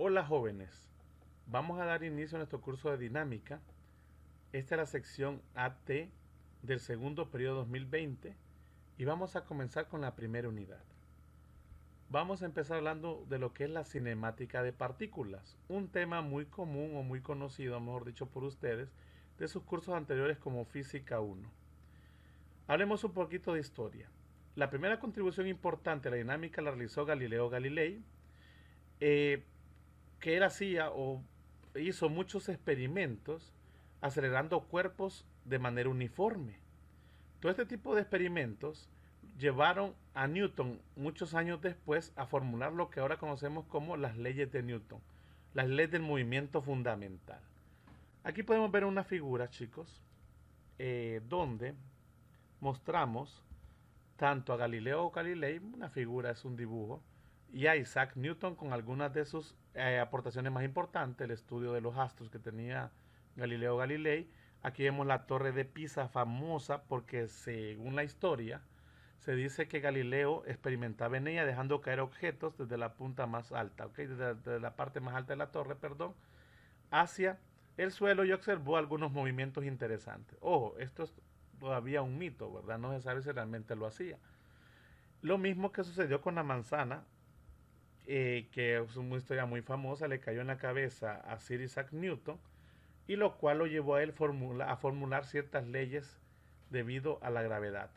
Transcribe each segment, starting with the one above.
Hola jóvenes, vamos a dar inicio a nuestro curso de dinámica. Esta es la sección AT del segundo periodo 2020 y vamos a comenzar con la primera unidad. Vamos a empezar hablando de lo que es la cinemática de partículas, un tema muy común o muy conocido, mejor dicho, por ustedes, de sus cursos anteriores como Física 1. Hablemos un poquito de historia. La primera contribución importante a la dinámica la realizó Galileo Galilei, eh, que él hacía o hizo muchos experimentos acelerando cuerpos de manera uniforme. Todo este tipo de experimentos llevaron a Newton muchos años después a formular lo que ahora conocemos como las leyes de Newton, las leyes del movimiento fundamental. Aquí podemos ver una figura, chicos, donde mostramos tanto a Galileo Galilei, una figura es un dibujo, y a Isaac Newton con algunas de sus aportaciones más importantes, el estudio de los astros que tenía Galileo Galilei. Aquí vemos la torre de Pisa famosa porque según la historia se dice que Galileo experimentaba en ella dejando caer objetos desde la punta más alta, ¿okay? desde la parte más alta de la torre, perdón, hacia el suelo y observó algunos movimientos interesantes. Ojo, esto es todavía un mito, ¿verdad? No se sabe si realmente lo hacía. Lo mismo que sucedió con la manzana, que es una historia muy famosa, le cayó en la cabeza a Sir Isaac Newton, y lo cual lo llevó a él a formular ciertas leyes debido a la gravedad.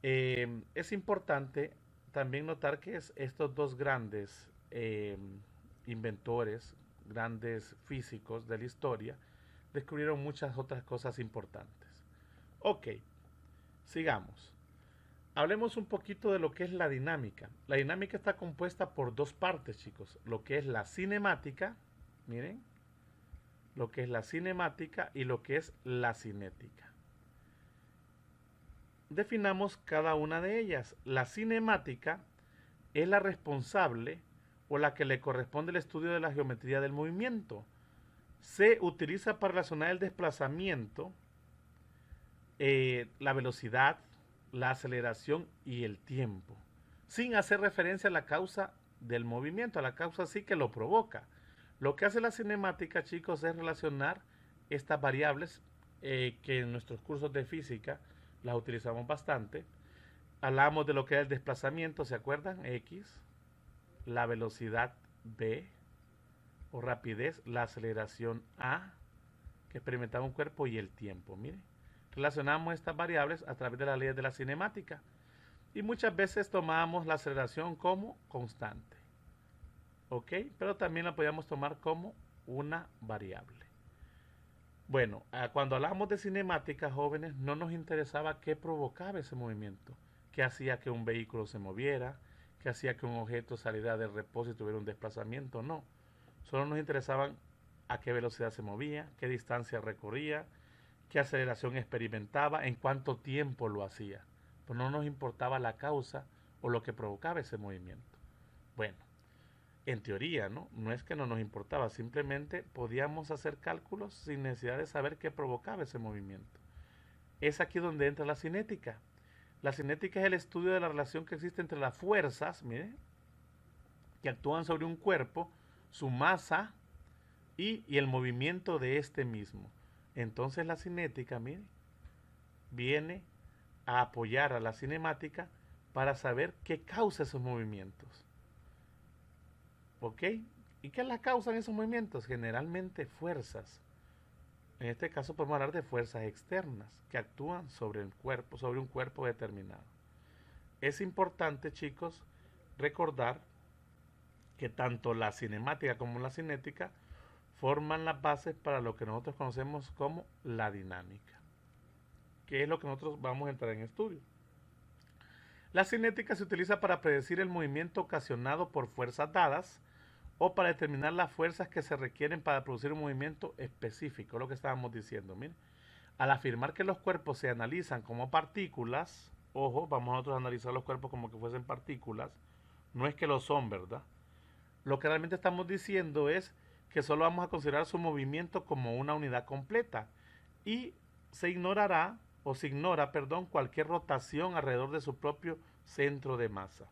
Es importante también notar que estos dos grandes inventores, grandes físicos de la historia, descubrieron muchas otras cosas importantes. Ok, sigamos. Hablemos un poquito de lo que es la dinámica. La dinámica está compuesta por dos partes, chicos. Lo que es la cinemática, miren, lo que es la cinemática y lo que es la cinética. Definamos cada una de ellas. La cinemática es la responsable o la que le corresponde el estudio de la geometría del movimiento. Se utiliza para relacionar el desplazamiento, la velocidad, la aceleración y el tiempo, sin hacer referencia a la causa del movimiento, a la causa sí que lo provoca. Lo que hace la cinemática, chicos, es relacionar estas variables que en nuestros cursos de física las utilizamos bastante. Hablamos de lo que es el desplazamiento, ¿se acuerdan? X, la velocidad v o rapidez, la aceleración a que experimentaba un cuerpo y el tiempo. Mire, relacionamos estas variables a través de las leyes de la cinemática y muchas veces tomamos la aceleración como constante, ¿ok? Pero también la podíamos tomar como una variable. Bueno, cuando hablamos de cinemática, jóvenes, no nos interesaba qué provocaba ese movimiento, qué hacía que un vehículo se moviera, qué hacía que un objeto saliera del reposo y tuviera un desplazamiento, no. Solo nos interesaban a qué velocidad se movía, qué distancia recorría, qué aceleración experimentaba, en cuánto tiempo lo hacía. Pues no nos importaba la causa o lo que provocaba ese movimiento. Bueno, en teoría, ¿no? No es que no nos importaba, simplemente podíamos hacer cálculos sin necesidad de saber qué provocaba ese movimiento. Es aquí donde entra la cinética. La cinética es el estudio de la relación que existe entre las fuerzas, mire, que actúan sobre un cuerpo, su masa y el movimiento de este mismo. Entonces la cinética, mire, viene a apoyar a la cinemática para saber qué causa esos movimientos. ¿Ok? ¿Y qué la causan esos movimientos? Generalmente fuerzas. En este caso podemos hablar de fuerzas externas que actúan sobre el cuerpo, sobre un cuerpo determinado. Es importante, chicos, recordar que tanto la cinemática como la cinética forman las bases para lo que nosotros conocemos como la dinámica, que es lo que nosotros vamos a entrar en estudio. La cinética se utiliza para predecir el movimiento ocasionado por fuerzas dadas o para determinar las fuerzas que se requieren para producir un movimiento específico, lo que estábamos diciendo. Miren, al afirmar que los cuerpos se analizan como partículas, ojo, vamos nosotros a analizar los cuerpos como que fuesen partículas, no es que lo son, ¿verdad? Lo que realmente estamos diciendo es que solo vamos a considerar su movimiento como una unidad completa y se ignorará o se ignora, perdón, cualquier rotación alrededor de su propio centro de masa.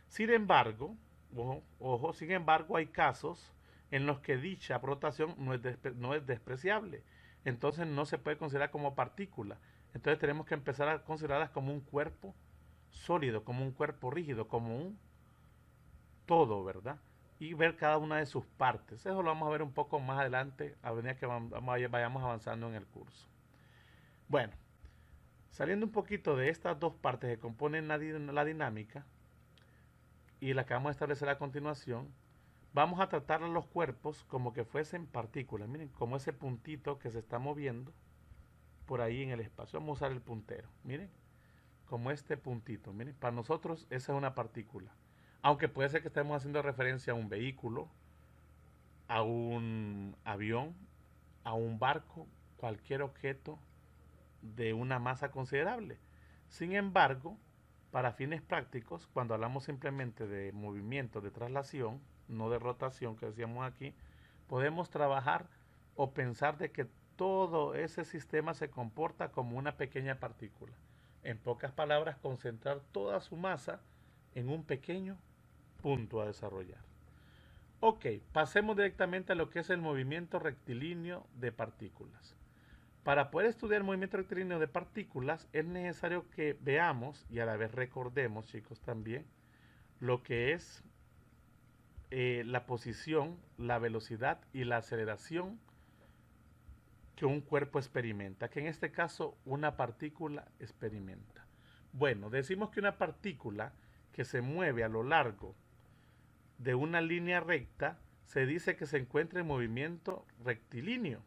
Sin embargo, Ojo, ojo, sin embargo, hay casos en los que dicha rotación no es despreciable. Entonces no se puede considerar como partícula. Entonces tenemos que empezar a considerarlas como un cuerpo sólido, como un cuerpo rígido, como un todo, ¿verdad? Y ver cada una de sus partes. Eso lo vamos a ver un poco más adelante a medida que vayamos avanzando en el curso. Bueno, saliendo un poquito de estas dos partes que componen la dinámica y la que vamos a establecer a continuación, vamos a tratar a los cuerpos como que fuesen partículas. Miren, como ese puntito que se está moviendo por ahí en el espacio. Vamos a usar el puntero. Miren, como este puntito. Miren, para nosotros esa es una partícula. Aunque puede ser que estemos haciendo referencia a un vehículo, a un avión, a un barco, cualquier objeto de una masa considerable. Sin embargo, para fines prácticos, cuando hablamos simplemente de movimiento, de traslación, no de rotación que decíamos aquí, podemos trabajar o pensar de que todo ese sistema se comporta como una pequeña partícula. En pocas palabras, concentrar toda su masa en un pequeño punto a desarrollar. Ok, pasemos directamente a lo que es el movimiento rectilíneo de partículas. Para poder estudiar el movimiento rectilíneo de partículas es necesario que veamos y a la vez recordemos, chicos, también lo que es la posición, la velocidad y la aceleración que un cuerpo experimenta, que en este caso una partícula experimenta. Bueno, decimos que una partícula que se mueve a lo largo de una línea recta se dice que se encuentra en movimiento rectilíneo.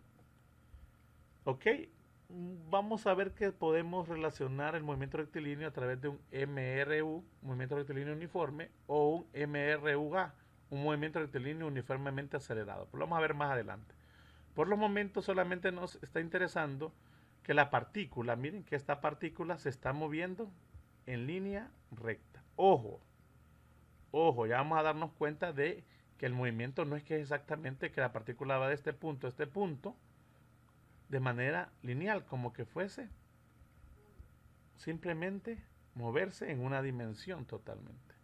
¿Ok? Vamos a ver que podemos relacionar el movimiento rectilíneo a través de un MRU, movimiento rectilíneo uniforme, o un MRUA, un movimiento rectilíneo uniformemente acelerado. Pues lo vamos a ver más adelante. Por los momentos solamente nos está interesando que la partícula, miren que esta partícula se está moviendo en línea recta. Ojo, ojo, ya vamos a darnos cuenta de que el movimiento no es que es exactamente que la partícula va de este punto a este punto de manera lineal, como que fuese simplemente moverse en una dimensión totalmente.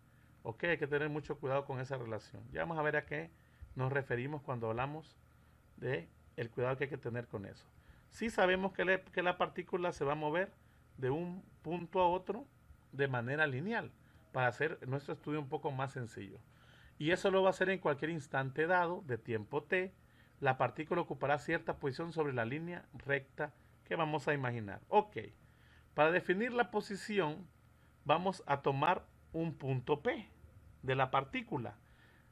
Ok, hay que tener mucho cuidado con esa relación. Ya vamos a ver a qué nos referimos cuando hablamos de el cuidado que hay que tener con eso. Sí sabemos que la partícula se va a mover de un punto a otro de manera lineal para hacer nuestro estudio un poco más sencillo. Y eso lo va a hacer en cualquier instante dado de tiempo t. La partícula ocupará cierta posición sobre la línea recta que vamos a imaginar. Ok, para definir la posición vamos a tomar un punto P de la partícula.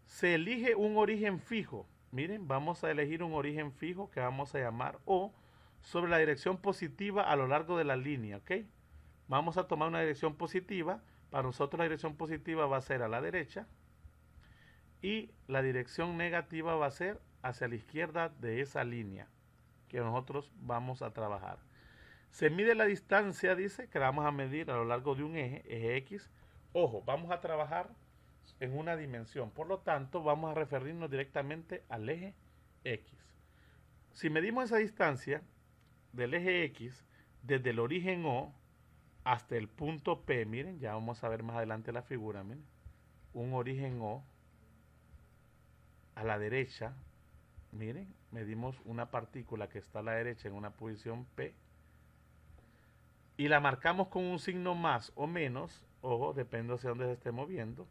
Se elige un origen fijo. Miren, vamos a elegir un origen fijo que vamos a llamar O sobre la dirección positiva a lo largo de la línea, ¿ok? Vamos a tomar una dirección positiva. Para nosotros la dirección positiva va a ser a la derecha y la dirección negativa va a ser hacia la izquierda de esa línea que nosotros vamos a trabajar. Se mide la distancia, dice, que la vamos a medir a lo largo de un eje X. Ojo, vamos a trabajar en una dimensión, por lo tanto vamos a referirnos directamente al eje X. Si medimos esa distancia del eje X desde el origen O hasta el punto P, miren, ya vamos a ver más adelante la figura, miren, un origen O a la derecha, miren, medimos una partícula que está a la derecha en una posición P y la marcamos con un signo más o menos, ojo, depende hacia dónde se esté moviendo,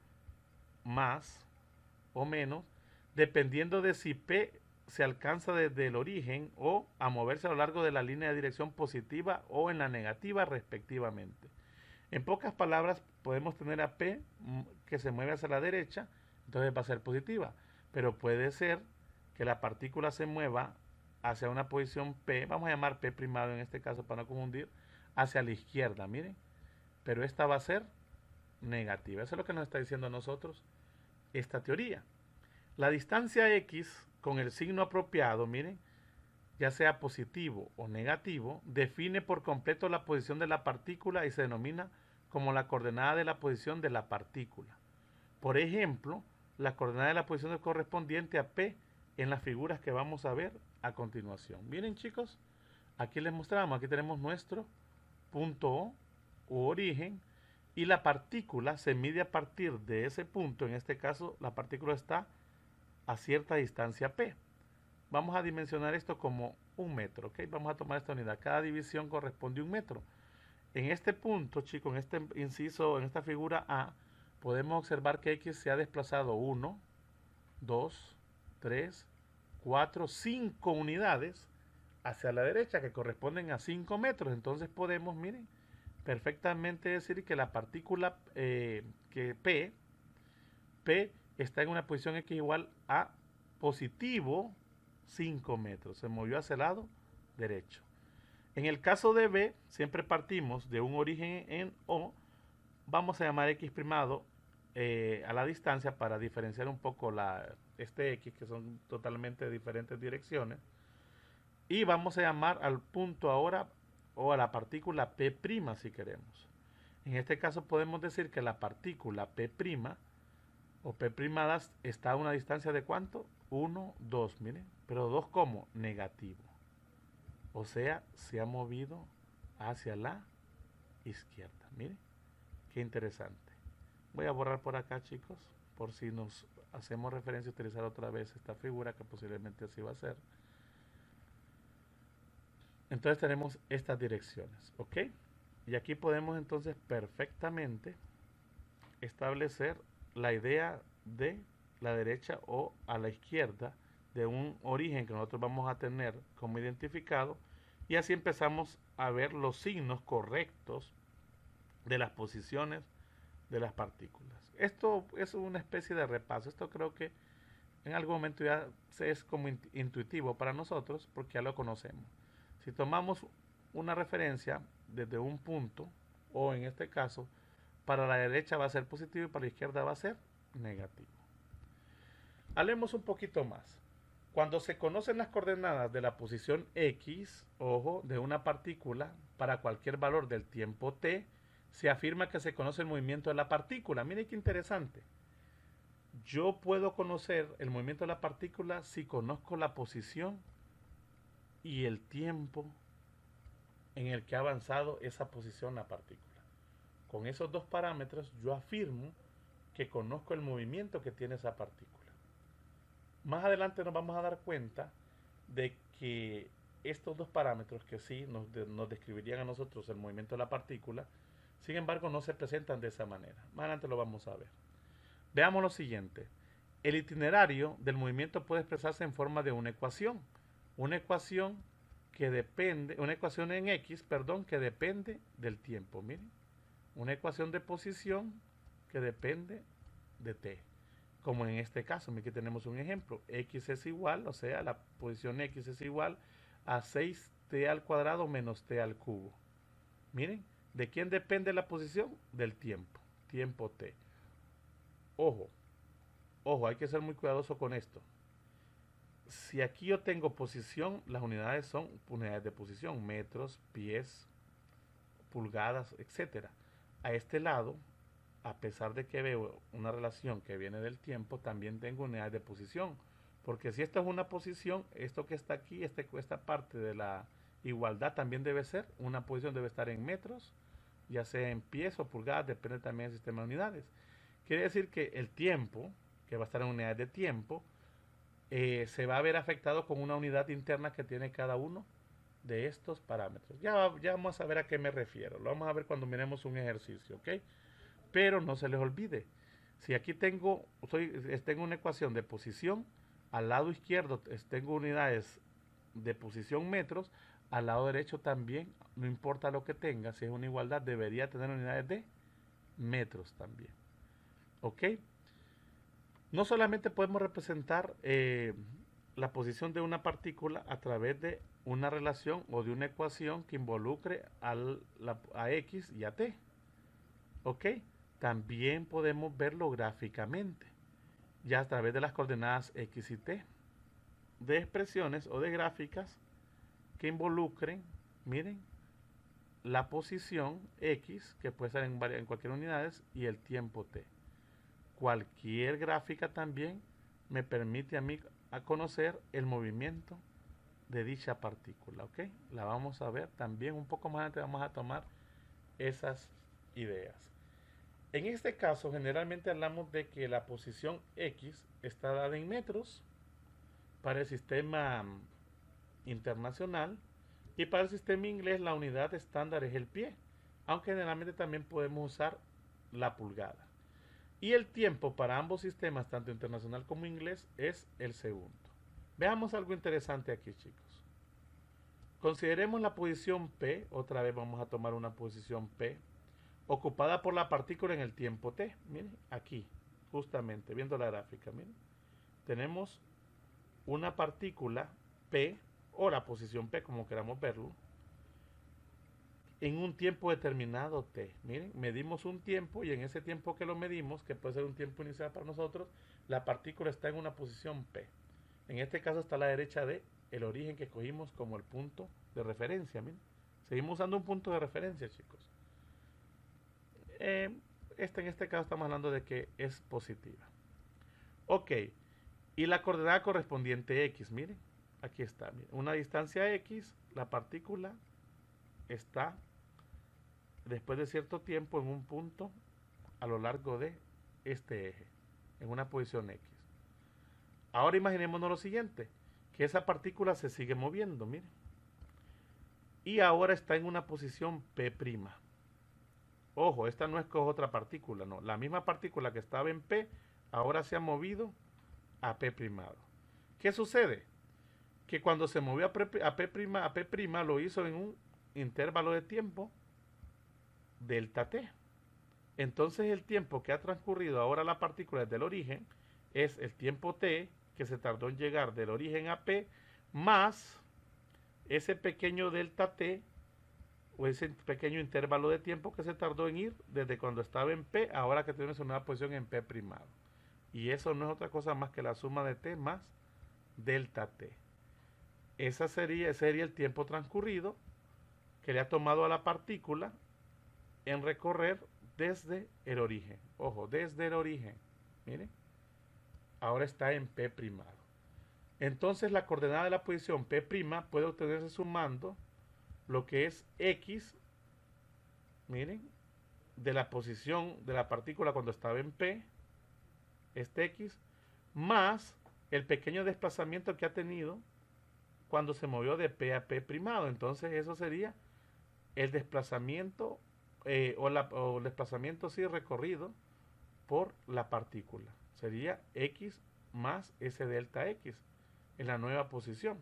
más o menos, dependiendo de si P se alcanza desde el origen o a moverse a lo largo de la línea de dirección positiva o en la negativa respectivamente. En pocas palabras, podemos tener a P que se mueve hacia la derecha, entonces va a ser positiva, pero puede ser que la partícula se mueva hacia una posición P, vamos a llamar P primado en este caso para no confundir, hacia la izquierda, miren, pero esta va a ser negativa. Eso es lo que nos está diciendo a nosotros esta teoría. La distancia X con el signo apropiado, miren, ya sea positivo o negativo, define por completo la posición de la partícula y se denomina como la coordenada de la posición de la partícula. Por ejemplo, la coordenada de la posición correspondiente a P en las figuras que vamos a ver a continuación. Miren, chicos, aquí les mostramos, aquí tenemos nuestro punto O u origen y la partícula se mide a partir de ese punto. En este caso, la partícula está a cierta distancia P. Vamos a dimensionar esto como 1 metro, ¿ok? Vamos a tomar esta unidad. Cada división corresponde a 1 metro. En este punto, chicos, en este inciso, en esta figura A, podemos observar que X se ha desplazado 1, 2, 3, 4, 5 unidades hacia la derecha, que corresponden a 5 metros. Entonces podemos, miren, perfectamente decir que la partícula que P está en una posición X igual a positivo 5 metros. Se movió hacia el lado derecho. En el caso de B, siempre partimos de un origen en O. Vamos a llamar X primado a la distancia para diferenciar un poco este X, que son totalmente diferentes direcciones. Y vamos a llamar al punto ahora, o a la partícula P', si queremos. En este caso podemos decir que la partícula P' o P' está a una distancia de ¿cuánto? 1, 2, miren. Pero 2 como negativo. O sea, se ha movido hacia la izquierda. Miren, qué interesante. Voy a borrar por acá, chicos, por si nos hacemos referencia a utilizar otra vez esta figura, que posiblemente así va a ser. Entonces tenemos estas direcciones, ¿ok? Y aquí podemos entonces perfectamente establecer la idea de la derecha o a la izquierda de un origen que nosotros vamos a tener como identificado, y así empezamos a ver los signos correctos de las posiciones de las partículas. Esto es una especie de repaso. Esto creo que en algún momento ya es como intuitivo para nosotros porque ya lo conocemos. Si tomamos una referencia desde un punto, o en este caso, para la derecha va a ser positivo y para la izquierda va a ser negativo. Hablemos un poquito más. Cuando se conocen las coordenadas de la posición X, ojo, de una partícula para cualquier valor del tiempo t, se afirma que se conoce el movimiento de la partícula. Miren qué interesante. Yo puedo conocer el movimiento de la partícula si conozco la posición y el tiempo en el que ha avanzado esa posición la partícula. Con esos dos parámetros yo afirmo que conozco el movimiento que tiene esa partícula. Más adelante nos vamos a dar cuenta de que estos dos parámetros que sí nos describirían a nosotros el movimiento de la partícula, sin embargo no se presentan de esa manera. Más adelante lo vamos a ver. Veamos lo siguiente. El itinerario del movimiento puede expresarse en forma de una ecuación. Una ecuación en X, que depende del tiempo. Miren, una ecuación de posición que depende de t. Como en este caso, aquí tenemos un ejemplo. X es igual, o sea, la posición X es igual a 6t al cuadrado menos t al cubo. Miren, ¿de quién depende la posición? Del tiempo, tiempo t. Ojo, hay que ser muy cuidadoso con esto. Si aquí yo tengo posición, las unidades son unidades de posición, metros, pies, pulgadas, etc. A este lado, a pesar de que veo una relación que viene del tiempo, también tengo unidades de posición. Porque si esto es una posición, esto que está aquí, esta parte de la igualdad también debe ser, una posición debe estar en metros, ya sea en pies o pulgadas, depende también del sistema de unidades. Quiere decir que el tiempo, que va a estar en unidades de tiempo, se va a ver afectado con una unidad interna que tiene cada uno de estos parámetros. Ya vamos a ver a qué me refiero. Lo vamos a ver cuando miremos un ejercicio, ¿ok? Pero no se les olvide, si aquí tengo una ecuación de posición, al lado izquierdo tengo unidades de posición metros, al lado derecho también, no importa lo que tenga, si es una igualdad, debería tener unidades de metros también. ¿Ok? No solamente podemos representar la posición de una partícula a través de una relación o de una ecuación que involucre a X y a T. ¿Ok? También podemos verlo gráficamente, ya a través de las coordenadas X y T, de expresiones o de gráficas que involucren, miren, la posición X, que puede ser en cualquier unidades, y el tiempo T. Cualquier gráfica también me permite a mí a conocer el movimiento de dicha partícula, ¿ok? La vamos a ver también un poco más adelante, vamos a tomar esas ideas. En este caso, generalmente hablamos de que la posición X está dada en metros para el sistema internacional, y para el sistema inglés la unidad estándar es el pie, aunque generalmente también podemos usar la pulgada. Y el tiempo para ambos sistemas, tanto internacional como inglés, es el segundo. Veamos algo interesante aquí, chicos. Consideremos la posición P, otra vez vamos a tomar una posición P, ocupada por la partícula en el tiempo T. Miren, aquí, justamente, viendo la gráfica, miren. Tenemos una partícula P, o la posición P, como queramos verlo, en un tiempo determinado T. Miren, medimos un tiempo y en ese tiempo que lo medimos, que puede ser un tiempo inicial para nosotros, la partícula está en una posición P. En este caso está a la derecha de el origen que cogimos como el punto de referencia. Miren. Seguimos usando un punto de referencia, chicos. En este caso estamos hablando de que es positiva. Ok, y la coordenada correspondiente X, miren, aquí está, miren, una distancia X, la partícula está después de cierto tiempo en un punto a lo largo de este eje, en una posición X. Ahora imaginémonos lo siguiente, que esa partícula se sigue moviendo, miren, y ahora está en una posición P'. Ojo, esta no es que otra partícula, no, la misma partícula que estaba en P ahora se ha movido a P'. ¿Qué sucede? Que cuando se movió a P', lo hizo en un intervalo de tiempo delta t. Entonces el tiempo que ha transcurrido ahora la partícula desde el origen es el tiempo t que se tardó en llegar del origen a P, más ese pequeño delta t, o ese pequeño intervalo de tiempo que se tardó en ir desde cuando estaba en P, ahora que tenemos una nueva posición en P'. Y eso no es otra cosa más que la suma de t más delta t. Ese sería el tiempo transcurrido que le ha tomado a la partícula en recorrer desde el origen. Ojo, desde el origen. Miren, ahora está en P'. Entonces la coordenada de la posición P' puede obtenerse sumando lo que es X, miren, de la posición de la partícula cuando estaba en P, este X, más el pequeño desplazamiento que ha tenido cuando se movió de P a P'. Entonces eso sería el desplazamiento o el desplazamiento sí recorrido por la partícula. Sería X más ese delta X en la nueva posición.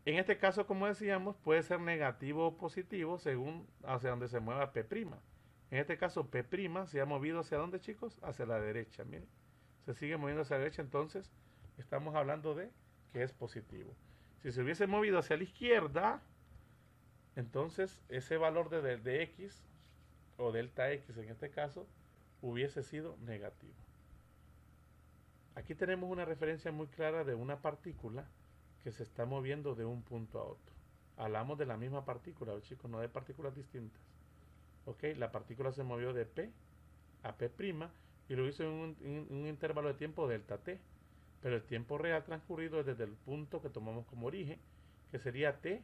En este caso, como decíamos, puede ser negativo o positivo según hacia donde se mueva P'. En este caso, P' se ha movido hacia dónde, chicos? Hacia la derecha, miren. Se sigue moviendo hacia la derecha, entonces estamos hablando de que es positivo. Si se hubiese movido hacia la izquierda, entonces ese valor de X o delta X en este caso hubiese sido negativo. Aquí tenemos una referencia muy clara de una partícula que se está moviendo de un punto a otro. Hablamos de la misma partícula, chicos, no de partículas distintas. Ok, la partícula se movió de P a P' y lo hizo en un intervalo de tiempo delta t. Pero el tiempo real transcurrido es desde el punto que tomamos como origen, que sería t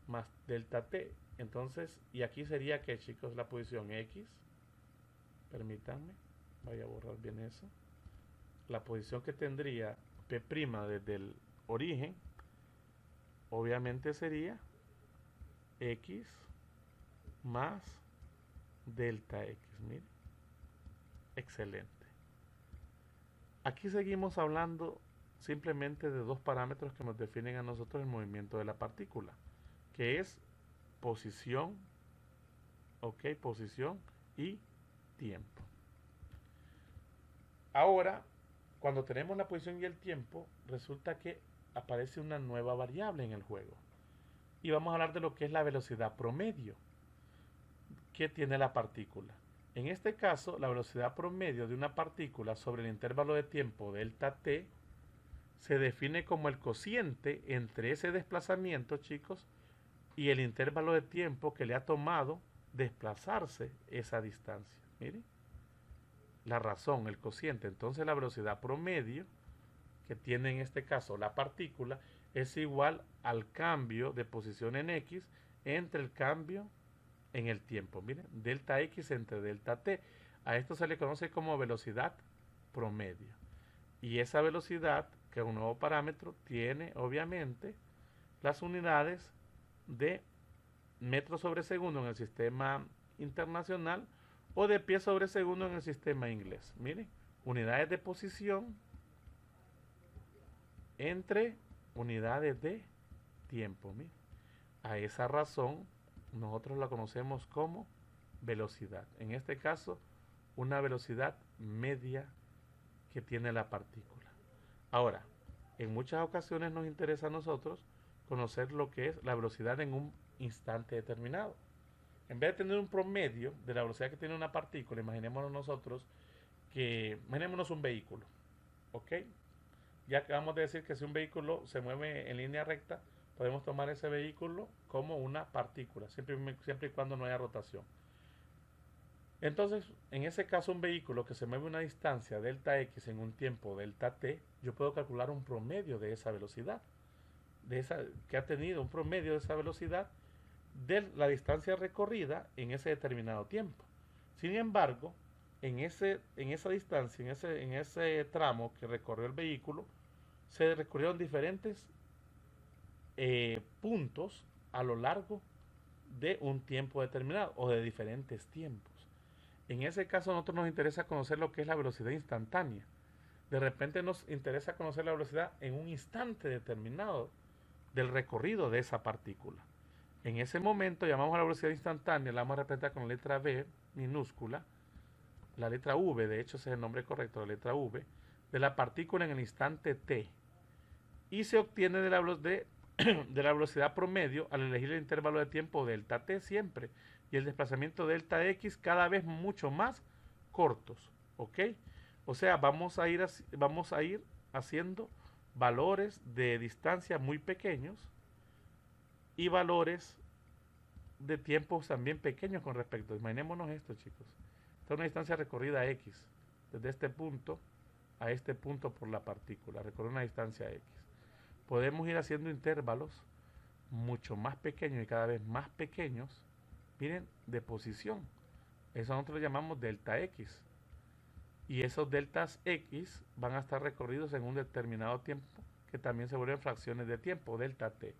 más delta t. Entonces, y aquí sería que, chicos, la posición X, permítanme, voy a borrar bien eso. La posición que tendría P' desde el origen, obviamente sería X más delta X. Miren, excelente. Aquí seguimos hablando simplemente de dos parámetros que nos definen a nosotros el movimiento de la partícula, que es posición, ok, posición y tiempo. Ahora, cuando tenemos la posición y el tiempo, resulta que aparece una nueva variable en el juego. Y vamos a hablar de lo que es la velocidad promedio que tiene la partícula. En este caso, la velocidad promedio de una partícula sobre el intervalo de tiempo delta t se define como el cociente entre ese desplazamiento, chicos, y el intervalo de tiempo que le ha tomado desplazarse esa distancia. Miren, la razón, el cociente. Entonces la velocidad promedio que tiene en este caso la partícula es igual al cambio de posición en X entre el cambio en el tiempo. Miren, delta X entre delta T. A esto se le conoce como velocidad promedio. Y esa velocidad, que es un nuevo parámetro, tiene obviamente las unidades de metros sobre segundo en el sistema internacional o de pies sobre segundo en el sistema inglés. Miren, unidades de posición entre unidades de tiempo. Miren. A esa razón nosotros la conocemos como velocidad. En este caso, una velocidad media que tiene la partícula. Ahora, en muchas ocasiones nos interesa a nosotros conocer lo que es la velocidad en un instante determinado. En vez de tener un promedio de la velocidad que tiene una partícula, imaginémonos nosotros imaginémonos un vehículo, ¿ok? Ya acabamos de decir que si un vehículo se mueve en línea recta, podemos tomar ese vehículo como una partícula, siempre y cuando no haya rotación. Entonces, en ese caso, un vehículo que se mueve una distancia delta x en un tiempo delta t, yo puedo calcular un promedio de esa velocidad, que ha tenido un promedio de esa velocidad de la distancia recorrida en ese determinado tiempo. Sin embargo, en esa distancia, en ese tramo que recorrió el vehículo, se recorrieron diferentes puntos a lo largo de un tiempo determinado o de diferentes tiempos. En ese caso, a nosotros nos interesa conocer lo que es la velocidad instantánea. De repente nos interesa conocer la velocidad en un instante determinado del recorrido de esa partícula. En ese momento llamamos a la velocidad instantánea, la vamos a representar con la letra V minúscula, la letra V, de hecho ese es el nombre correcto, la letra V, de la partícula en el instante t. Y se obtiene de la velocidad promedio al elegir el intervalo de tiempo delta t siempre y el desplazamiento delta x cada vez mucho más cortos, ¿ok? O sea, vamos a ir haciendo valores de distancia muy pequeños y valores de tiempos también pequeños con respecto. Imaginémonos esto, chicos. Esta es una distancia recorrida x, desde este punto a este punto por la partícula, recorrer una distancia x. Podemos ir haciendo intervalos mucho más pequeños y cada vez más pequeños, miren, de posición. Eso nosotros lo llamamos delta x. Y esos deltas x van a estar recorridos en un determinado tiempo que también se vuelven fracciones de tiempo, delta t.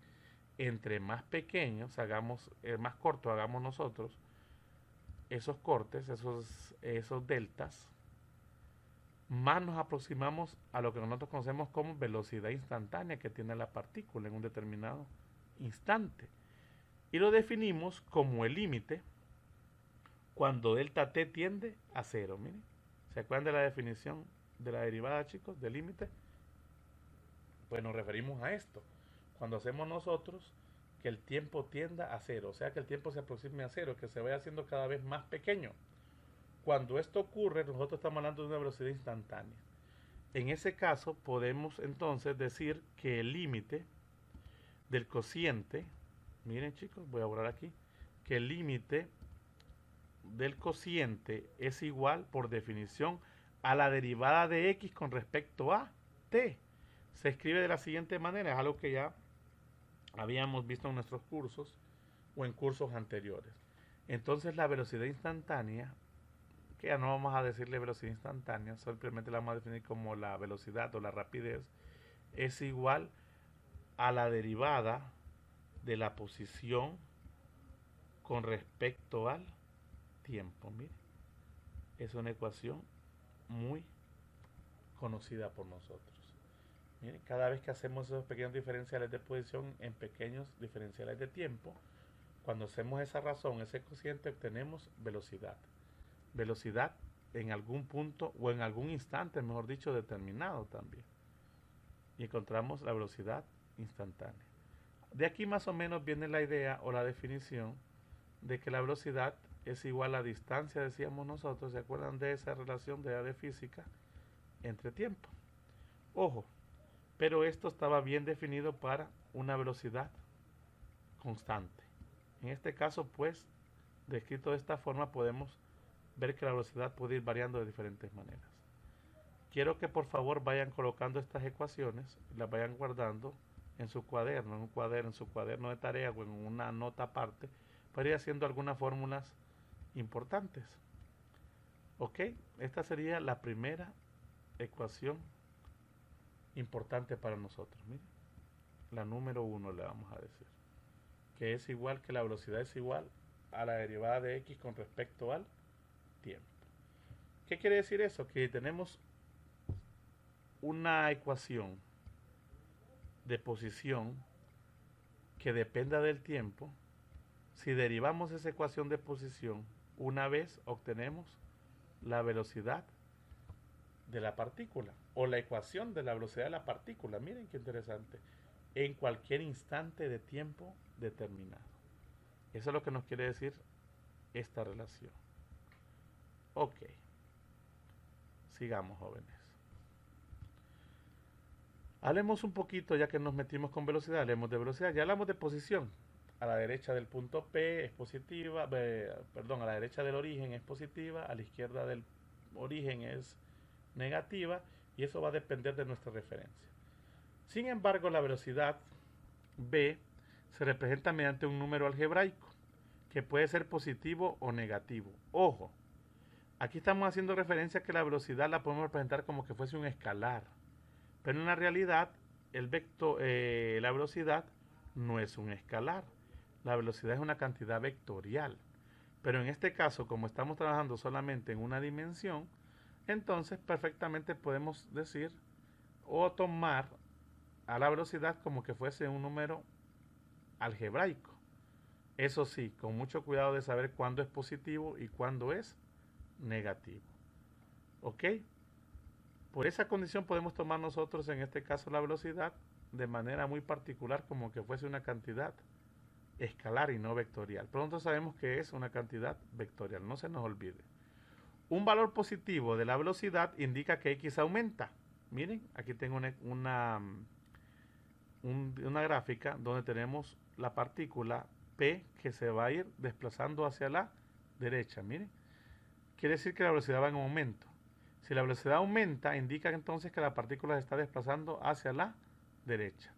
Entre más pequeños hagamos, más cortos hagamos nosotros esos cortes, esos deltas, más nos aproximamos a lo que nosotros conocemos como velocidad instantánea que tiene la partícula en un determinado instante. Y lo definimos como el límite cuando delta t tiende a cero. Miren, ¿se acuerdan de la definición de la derivada, chicos, del límite? Pues nos referimos a esto. Cuando hacemos nosotros que el tiempo tienda a cero, o sea que el tiempo se aproxime a cero, que se vaya haciendo cada vez más pequeño. Cuando esto ocurre, nosotros estamos hablando de una velocidad instantánea. En ese caso, podemos entonces decir que el límite del cociente, miren chicos, voy a borrar aquí, que el límite del cociente es igual, por definición, a la derivada de x con respecto a t. Se escribe de la siguiente manera, es algo que ya habíamos visto en nuestros cursos o en cursos anteriores. Entonces la velocidad instantánea, que ya no vamos a decirle velocidad instantánea, simplemente la vamos a definir como la velocidad o la rapidez, es igual a la derivada de la posición con respecto al tiempo. Mire, es una ecuación muy conocida por nosotros. Mire, cada vez que hacemos esos pequeños diferenciales de posición en pequeños diferenciales de tiempo, cuando hacemos esa razón, ese cociente, obtenemos velocidad. Velocidad en algún punto o en algún instante, mejor dicho, determinado también. Y encontramos la velocidad instantánea. De aquí más o menos viene la idea o la definición de que la velocidad es igual a la distancia, decíamos nosotros. ¿Se acuerdan de esa relación de física entre tiempo? Ojo, pero esto estaba bien definido para una velocidad constante. En este caso, pues, descrito de esta forma, podemos ver que la velocidad puede ir variando de diferentes maneras. Quiero que por favor vayan colocando estas ecuaciones, las vayan guardando en su cuaderno, en su cuaderno de tarea o en una nota aparte, para ir haciendo algunas fórmulas importantes. ¿Ok? Esta sería la primera ecuación importante para nosotros. Mire, la número 1 le vamos a decir, que es igual que la velocidad es igual a la derivada de x con respecto al tiempo. ¿Qué quiere decir eso? Que tenemos una ecuación de posición que dependa del tiempo. Si derivamos esa ecuación de posición, una vez obtenemos la velocidad de la partícula o la ecuación de la velocidad de la partícula. Miren qué interesante. En cualquier instante de tiempo determinado. Eso es lo que nos quiere decir esta relación. Ok. Sigamos, jóvenes. Hablemos un poquito, ya que nos metimos con velocidad, hablemos de velocidad. Ya hablamos de posición. A la derecha del punto P es positiva, a la derecha del origen es positiva, a la izquierda del origen es negativa, y eso va a depender de nuestra referencia. Sin embargo, la velocidad v se representa mediante un número algebraico, que puede ser positivo o negativo. Ojo, aquí estamos haciendo referencia a que la velocidad la podemos representar como que fuese un escalar, pero en la realidad la velocidad no es un escalar. La velocidad es una cantidad vectorial. Pero en este caso, como estamos trabajando solamente en una dimensión, entonces perfectamente podemos decir o tomar a la velocidad como que fuese un número algebraico. Eso sí, con mucho cuidado de saber cuándo es positivo y cuándo es negativo. ¿Ok? Por esa condición podemos tomar nosotros en este caso la velocidad de manera muy particular como que fuese una cantidad escalar y no vectorial. Pronto sabemos que es una cantidad vectorial, no se nos olvide. Un valor positivo de la velocidad indica que x aumenta. Miren, aquí tengo una gráfica donde tenemos la partícula P que se va a ir desplazando hacia la derecha. Miren, quiere decir que la velocidad va en aumento. Si la velocidad aumenta, indica entonces que la partícula se está desplazando hacia la derecha.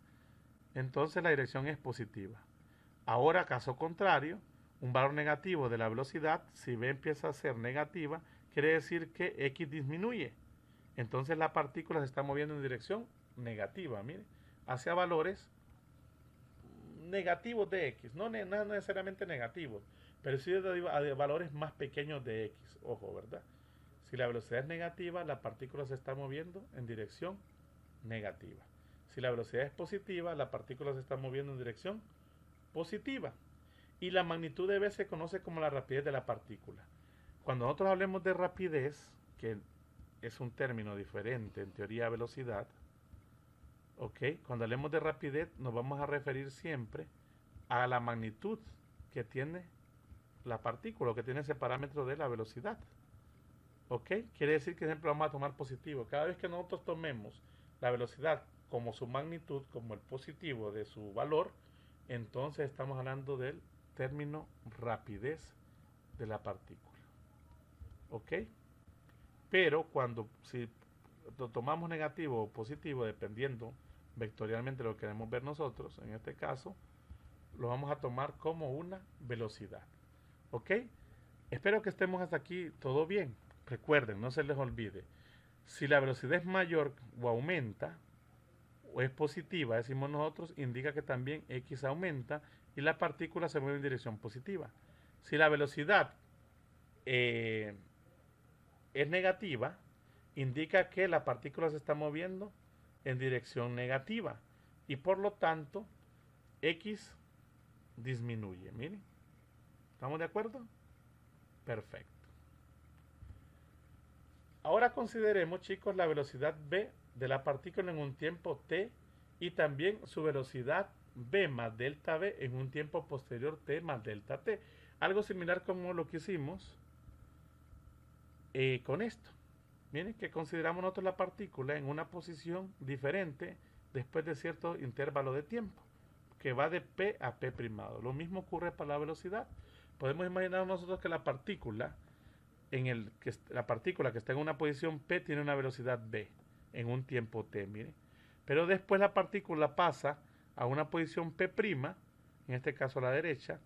Entonces la dirección es positiva. Ahora, caso contrario, un valor negativo de la velocidad, si B empieza a ser negativa, quiere decir que X disminuye. Entonces la partícula se está moviendo en dirección negativa, mire, hacia valores negativos de X, no necesariamente negativos, pero sí de valores más pequeños de X, ojo, ¿verdad? Si la velocidad es negativa, la partícula se está moviendo en dirección negativa. Si la velocidad es positiva, la partícula se está moviendo en dirección positiva. Y la magnitud de v se conoce como la rapidez de la partícula. Cuando nosotros hablemos de rapidez, que es un término diferente en teoría de velocidad, ¿ok? Cuando hablemos de rapidez nos vamos a referir siempre a la magnitud que tiene la partícula, que tiene ese parámetro de la velocidad. ¿Ok? Quiere decir que siempre vamos a tomar positivo. Cada vez que nosotros tomemos la velocidad como su magnitud, como el positivo de su valor, entonces estamos hablando del término rapidez de la partícula. ¿Ok? Pero si lo tomamos negativo o positivo, dependiendo vectorialmente de lo que queremos ver nosotros, en este caso, lo vamos a tomar como una velocidad. ¿Ok? Espero que estemos hasta aquí todo bien. Recuerden, no se les olvide, si la velocidad es mayor o aumenta, o es positiva, decimos nosotros, indica que también X aumenta y la partícula se mueve en dirección positiva. Si la velocidad es negativa, indica que la partícula se está moviendo en dirección negativa y por lo tanto X disminuye. Miren, ¿estamos de acuerdo? Perfecto. Ahora consideremos, chicos, la velocidad v de la partícula en un tiempo t y también su velocidad v más delta v en un tiempo posterior t más delta t. Algo similar como lo que hicimos con esto. Miren que consideramos nosotros la partícula en una posición diferente después de cierto intervalo de tiempo, que va de p a p primado. Lo mismo ocurre para la velocidad. Podemos imaginar nosotros que la partícula la partícula que está en una posición P tiene una velocidad V en un tiempo T, mire. Pero después la partícula pasa a una posición P', en este caso a la derecha.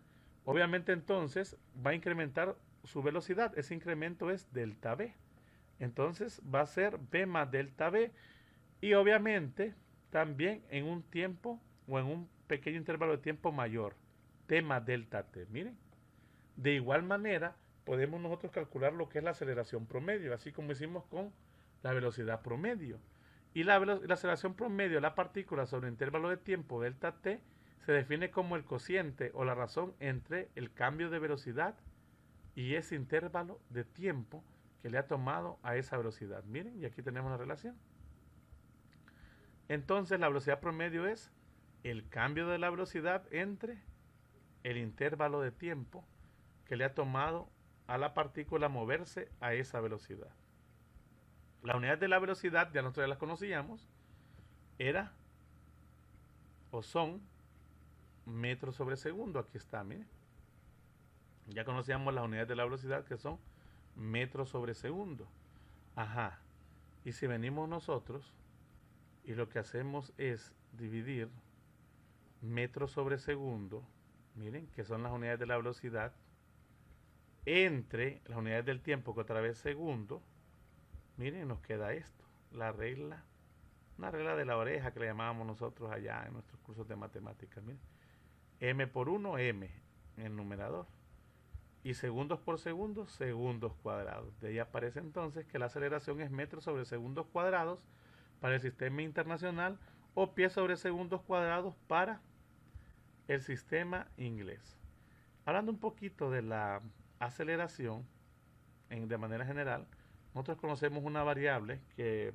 Obviamente entonces va a incrementar su velocidad. Ese incremento es delta V. Entonces va a ser V más delta V. Y obviamente también en un tiempo o en un pequeño intervalo de tiempo mayor. T más delta T. Miren. De igual manera, podemos nosotros calcular lo que es la aceleración promedio, así como hicimos con la velocidad promedio. Y la aceleración promedio de la partícula sobre el intervalo de tiempo delta t se define como el cociente o la razón entre el cambio de velocidad y ese intervalo de tiempo que le ha tomado a esa velocidad. Miren, y aquí tenemos la relación. Entonces la velocidad promedio es el cambio de la velocidad entre el intervalo de tiempo que le ha tomado a la partícula moverse a esa velocidad. Las unidades de la velocidad, ya nosotros ya las conocíamos, era o son metros sobre segundo. Aquí está, miren. Ya conocíamos las unidades de la velocidad que son metros sobre segundo. Ajá. Y si venimos nosotros y lo que hacemos es dividir metros sobre segundo, miren, que son las unidades de la velocidad, entre las unidades del tiempo, que otra vez segundo, miren, nos queda esto, la regla, una regla de la oreja que le llamábamos nosotros allá en nuestros cursos de matemáticas, miren, m por 1, m en el numerador, y segundos por segundo, segundos cuadrados. De ahí aparece entonces que la aceleración es metros sobre segundos cuadrados para el sistema internacional o pies sobre segundos cuadrados para el sistema inglés. Hablando un poquito de la aceleración, de manera general, nosotros conocemos una variable que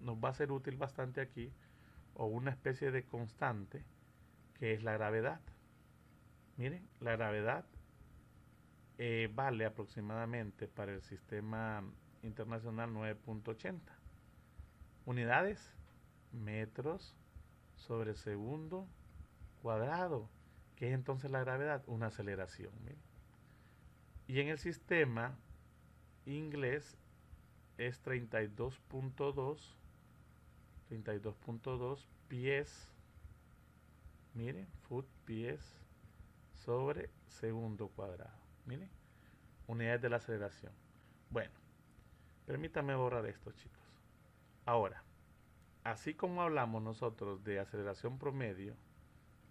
nos va a ser útil bastante aquí, o una especie de constante, que es la gravedad. Miren, la gravedad vale aproximadamente para el sistema internacional 9.80 unidades, metros sobre segundo cuadrado, que es entonces la gravedad, una aceleración. Miren. Y en el sistema inglés es 32.2 pies, miren, foot pies sobre segundo cuadrado. Miren, unidades de la aceleración. Bueno, permítanme borrar esto, chicos. Ahora, así como hablamos nosotros de aceleración promedio,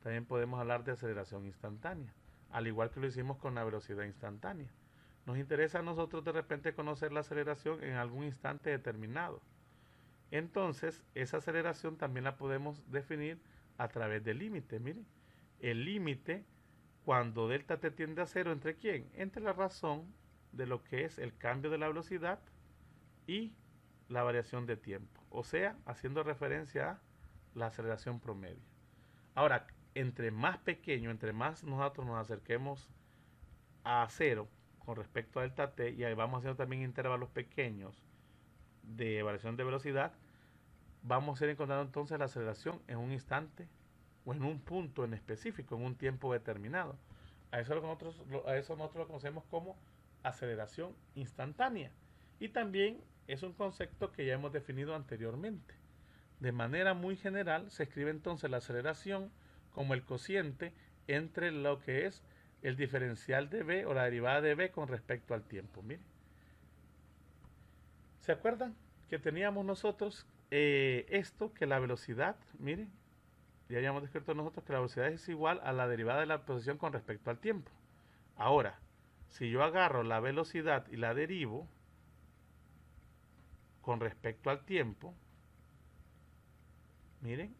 también podemos hablar de aceleración instantánea, al igual que lo hicimos con la velocidad instantánea. Nos interesa a nosotros de repente conocer la aceleración en algún instante determinado. Entonces, esa aceleración también la podemos definir a través del límite. Miren, el límite cuando delta t tiende a cero, ¿entre quién? Entre la razón de lo que es el cambio de la velocidad y la variación de tiempo. O sea, haciendo referencia a la aceleración promedio. Ahora, entre más pequeño, entre más nosotros nos acerquemos a cero con respecto a delta t, y ahí vamos haciendo también intervalos pequeños de variación de velocidad, vamos a ir encontrando entonces la aceleración en un instante o en un punto en específico, en un tiempo determinado. A eso nosotros lo conocemos como aceleración instantánea. Y también es un concepto que ya hemos definido anteriormente. De manera muy general se escribe entonces la aceleración como el cociente entre lo que es el diferencial de v o la derivada de v con respecto al tiempo. Miren. ¿Se acuerdan que teníamos nosotros esto, que la velocidad, miren, ya habíamos descrito nosotros que la velocidad es igual a la derivada de la posición con respecto al tiempo? Ahora, si yo agarro la velocidad y la derivo con respecto al tiempo, miren,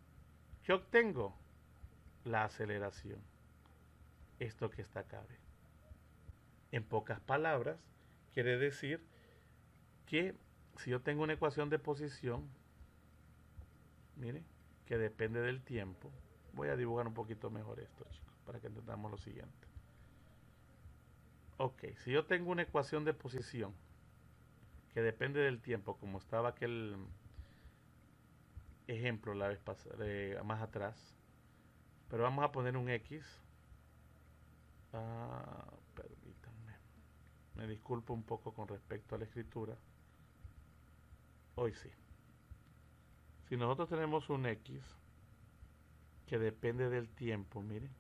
¿qué obtengo? La aceleración. Esto que está acá. En pocas palabras, quiere decir que si yo tengo una ecuación de posición, miren, que depende del tiempo, voy a dibujar un poquito mejor esto, chicos, para que entendamos lo siguiente. Ok, si yo tengo una ecuación de posición que depende del tiempo, como estaba aquel ejemplo la vez pasada, más atrás, pero vamos a poner un X. Permítanme, me disculpo un poco con respecto a la escritura. Hoy sí. Si nosotros tenemos un X que depende del tiempo, miren,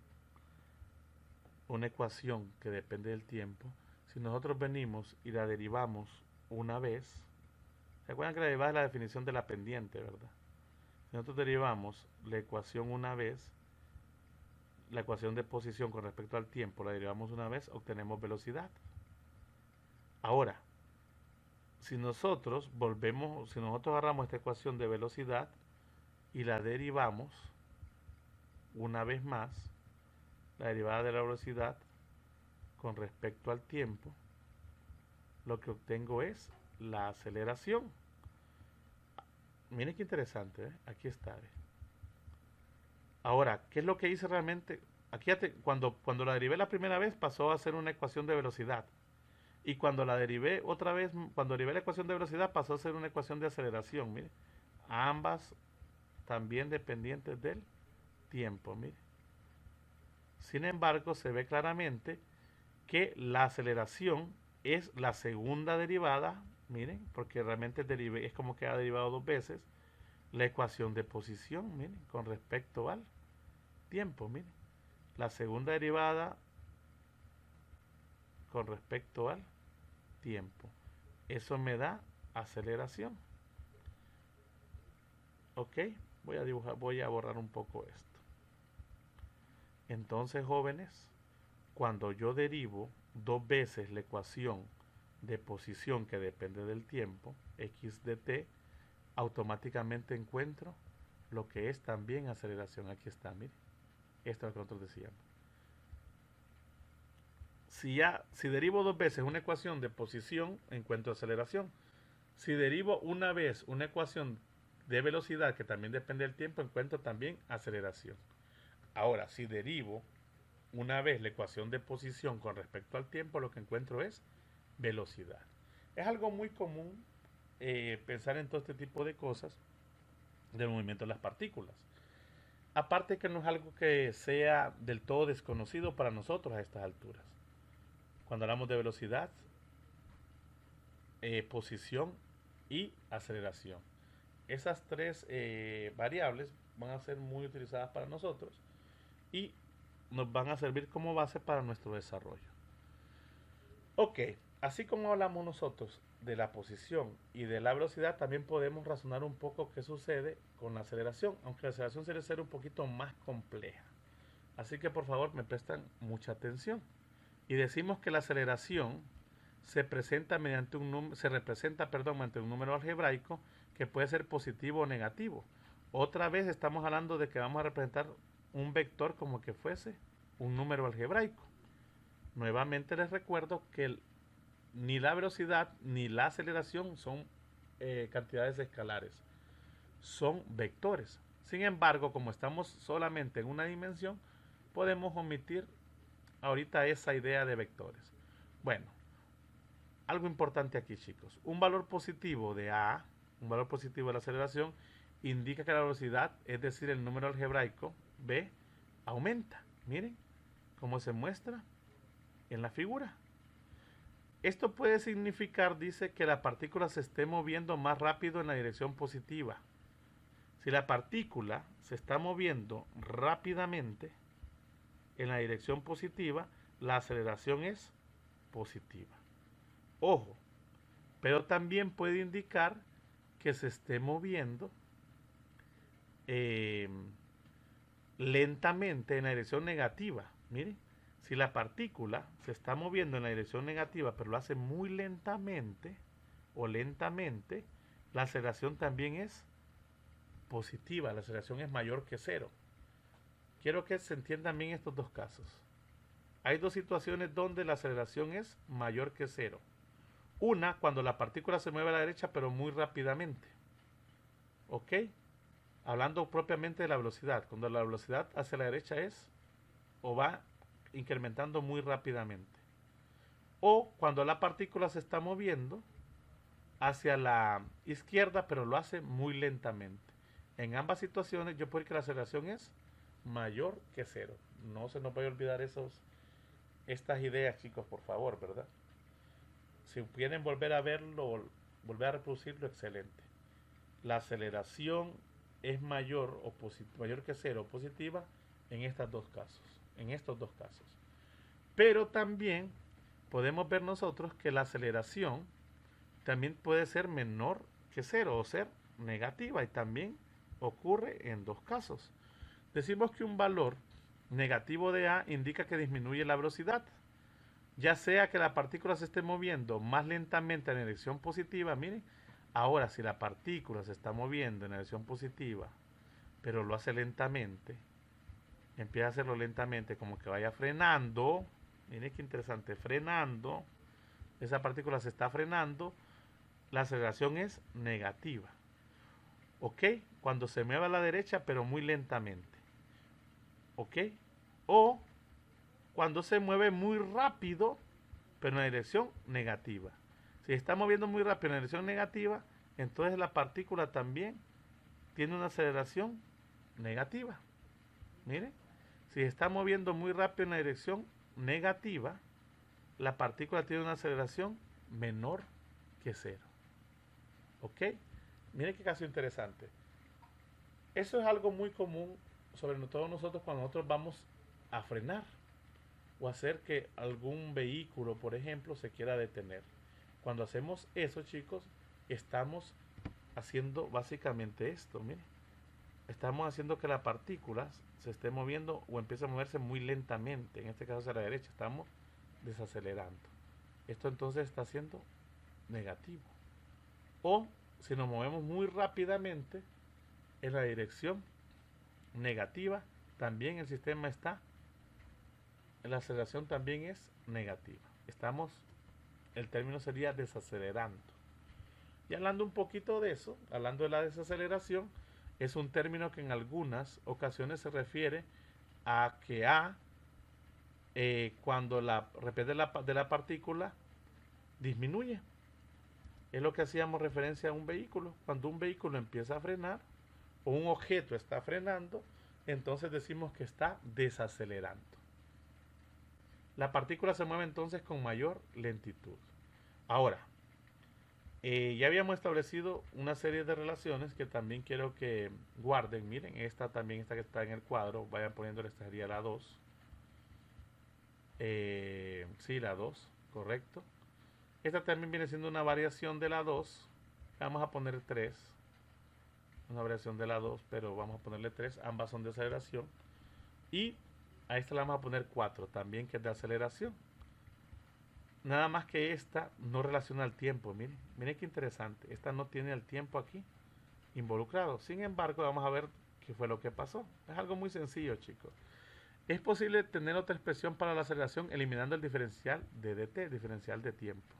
una ecuación que depende del tiempo, Si nosotros venimos y la derivamos una vez, ¿se acuerdan que la derivada es la definición de la pendiente, verdad? Si nosotros derivamos la ecuación una vez, la ecuación de posición con respecto al tiempo, la derivamos una vez, obtenemos velocidad. Ahora, si nosotros agarramos esta ecuación de velocidad y la derivamos una vez más, la derivada de la velocidad con respecto al tiempo, lo que obtengo es la aceleración. Miren qué interesante, ¿eh? Aquí está. Ahora, ¿qué es lo que hice realmente? Aquí cuando la derivé la primera vez pasó a ser una ecuación de velocidad. Y cuando la derivé otra vez, cuando derivé la ecuación de velocidad pasó a ser una ecuación de aceleración. Mire, ambas también dependientes del tiempo. Mire. Sin embargo, se ve claramente que la aceleración es la segunda derivada, miren, porque realmente es como que ha derivado dos veces la ecuación de posición, miren, con respecto al tiempo, miren. La segunda derivada con respecto al tiempo. Eso me da aceleración. Ok, voy a borrar un poco esto. Entonces, jóvenes, cuando yo derivo dos veces la ecuación de posición que depende del tiempo, x de t, automáticamente encuentro lo que es también aceleración. Aquí está, mire. Esto es lo que nosotros decíamos. Si derivo dos veces una ecuación de posición, encuentro aceleración. Si derivo una vez una ecuación de velocidad que también depende del tiempo, encuentro también aceleración. Ahora, si derivo una vez la ecuación de posición con respecto al tiempo, lo que encuentro es velocidad. Es algo muy común pensar en todo este tipo de cosas del movimiento de las partículas. Aparte que no es algo que sea del todo desconocido para nosotros a estas alturas. Cuando hablamos de velocidad, posición y aceleración. Esas tres variables van a ser muy utilizadas para nosotros y nos van a servir como base para nuestro desarrollo. Ok, así como hablamos nosotros de la posición y de la velocidad, también podemos razonar un poco qué sucede con la aceleración, aunque la aceleración suele ser un poquito más compleja. Así que por favor me prestan mucha atención. Y decimos que la aceleración se representa mediante un número algebraico que puede ser positivo o negativo. Otra vez estamos hablando de que vamos a representar un vector como que fuese un número algebraico. Nuevamente les recuerdo que ni la velocidad ni la aceleración son cantidades escalares, son vectores. Sin embargo, como estamos solamente en una dimensión, podemos omitir ahorita esa idea de vectores. Bueno, algo importante aquí, chicos. Un valor positivo de A, un valor positivo de la aceleración, indica que la velocidad, es decir, el número algebraico B, aumenta. Miren cómo se muestra en la figura. Esto puede significar, dice, que la partícula se esté moviendo más rápido en la dirección positiva. Si la partícula se está moviendo rápidamente en la dirección positiva, la aceleración es positiva. Ojo, pero también puede indicar que se esté moviendo lentamente en la dirección negativa. Miren, si la partícula se está moviendo en la dirección negativa, pero lo hace muy lentamente o lentamente, la aceleración también es positiva, la aceleración es mayor que cero. Quiero que se entiendan bien estos dos casos. Hay dos situaciones donde la aceleración es mayor que cero. Una, cuando la partícula se mueve a la derecha, pero muy rápidamente. ¿Ok? Hablando propiamente de la velocidad. Cuando la velocidad hacia la derecha es o va incrementando muy rápidamente. O cuando la partícula se está moviendo hacia la izquierda, pero lo hace muy lentamente. En ambas situaciones yo puedo decir que la aceleración es mayor que cero. No se nos vaya a olvidar estas ideas, chicos, por favor, ¿verdad? Si quieren volver a verlo, volver a reproducirlo, excelente. La aceleración es mayor que cero o positiva en estos dos casos. Pero también podemos ver nosotros que la aceleración también puede ser menor que cero o ser negativa, y también ocurre en dos casos. Decimos que un valor negativo de A indica que disminuye la velocidad, ya sea que la partícula se esté moviendo más lentamente en dirección positiva. Miren, ahora si la partícula se está moviendo en dirección positiva, pero lo hace lentamente, empieza a hacerlo lentamente, como que vaya frenando. Miren qué interesante, frenando. Esa partícula se está frenando, la aceleración es negativa. ¿Ok? Cuando se mueve a la derecha, pero muy lentamente. ¿Ok? O cuando se mueve muy rápido, pero en dirección negativa. Si está moviendo muy rápido en dirección negativa, entonces la partícula también tiene una aceleración negativa. Miren, si está moviendo muy rápido en la dirección negativa, la partícula tiene una aceleración menor que cero. ¿Ok? Miren qué caso interesante. Eso es algo muy común, sobre todo nosotros, cuando nosotros vamos a frenar o hacer que algún vehículo, por ejemplo, se quiera detener. Cuando hacemos eso, chicos, estamos haciendo básicamente esto. Miren, estamos haciendo que la partícula se esté moviendo o empiece a moverse muy lentamente, en este caso hacia la derecha. Estamos desacelerando. Esto entonces está siendo negativo. O si nos movemos muy rápidamente en la dirección negativa, también el sistema está, la aceleración también es negativa. Estamos, el término sería desacelerando. Y hablando un poquito de eso, hablando de la desaceleración, es un término que en algunas ocasiones se refiere a que cuando la repente de la partícula disminuye. Es lo que hacíamos referencia a un vehículo. Cuando un vehículo empieza a frenar o un objeto está frenando, entonces decimos que está desacelerando. La partícula se mueve entonces con mayor lentitud. Ahora, ya habíamos establecido una serie de relaciones que también quiero que guarden. Miren, esta también, esta que está en el cuadro, vayan poniéndole, esta sería la 2. Sí, la 2, correcto. Esta también viene siendo una variación de la 2. Vamos a poner 3. Una variación de la 2, pero vamos a ponerle 3. Ambas son de aceleración. Y a esta le vamos a poner 4 también, que es de aceleración. Nada más que esta no relaciona el tiempo. Miren, miren qué interesante. Esta no tiene el tiempo aquí involucrado. Sin embargo, vamos a ver qué fue lo que pasó. Es algo muy sencillo, chicos. Es posible tener otra expresión para la aceleración eliminando el diferencial de dt, diferencial de tiempo.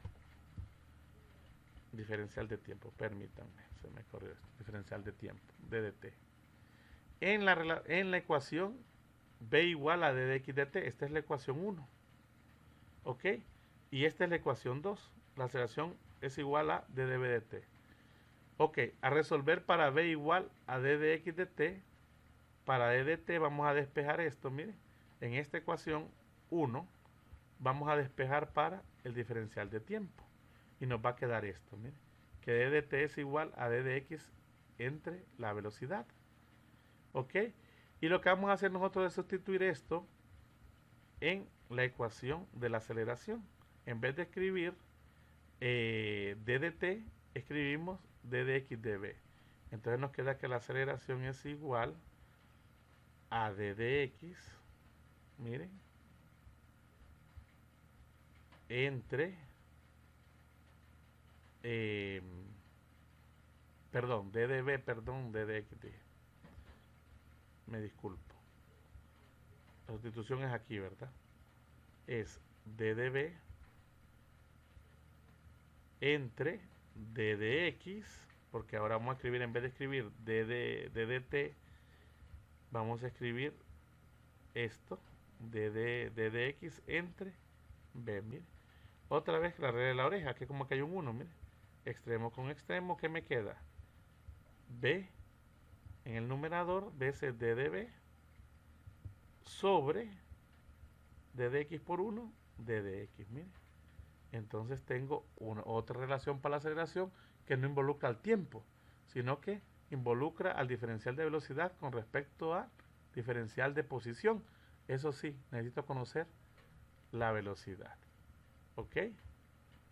Diferencial de tiempo, permítanme, se me corrió esto. Diferencial de tiempo, ddt. En la ecuación b igual a ddx dt, esta es la ecuación 1. ¿Ok? Y esta es la ecuación 2. La aceleración es igual a ddv dt. Ok, a resolver para b igual a ddx dt, para ddt vamos a despejar esto, miren. En esta ecuación 1 vamos a despejar para el diferencial de tiempo. Y nos va a quedar esto, miren, que ddt es igual a ddx entre la velocidad. ¿Ok? Y lo que vamos a hacer nosotros es sustituir esto en la ecuación de la aceleración. En vez de escribir ddt, escribimos ddx dv. Entonces nos queda que la aceleración es igual a ddx, miren, entre ddx. Me disculpo. La sustitución es aquí, ¿verdad? Es ddv entre ddx, porque ahora vamos a escribir, en vez de escribir ddt, vamos a escribir esto, ddx entre b, mire. Otra vez la regla de la oreja, que como que hay un 1, mire. Extremo con extremo, ¿qué me queda? B en el numerador, b es ddv sobre ddx por 1, ddx, mire. Entonces tengo otra relación para la aceleración que no involucra al tiempo, sino que involucra al diferencial de velocidad con respecto a diferencial de posición. Eso sí, necesito conocer la velocidad. ¿Ok?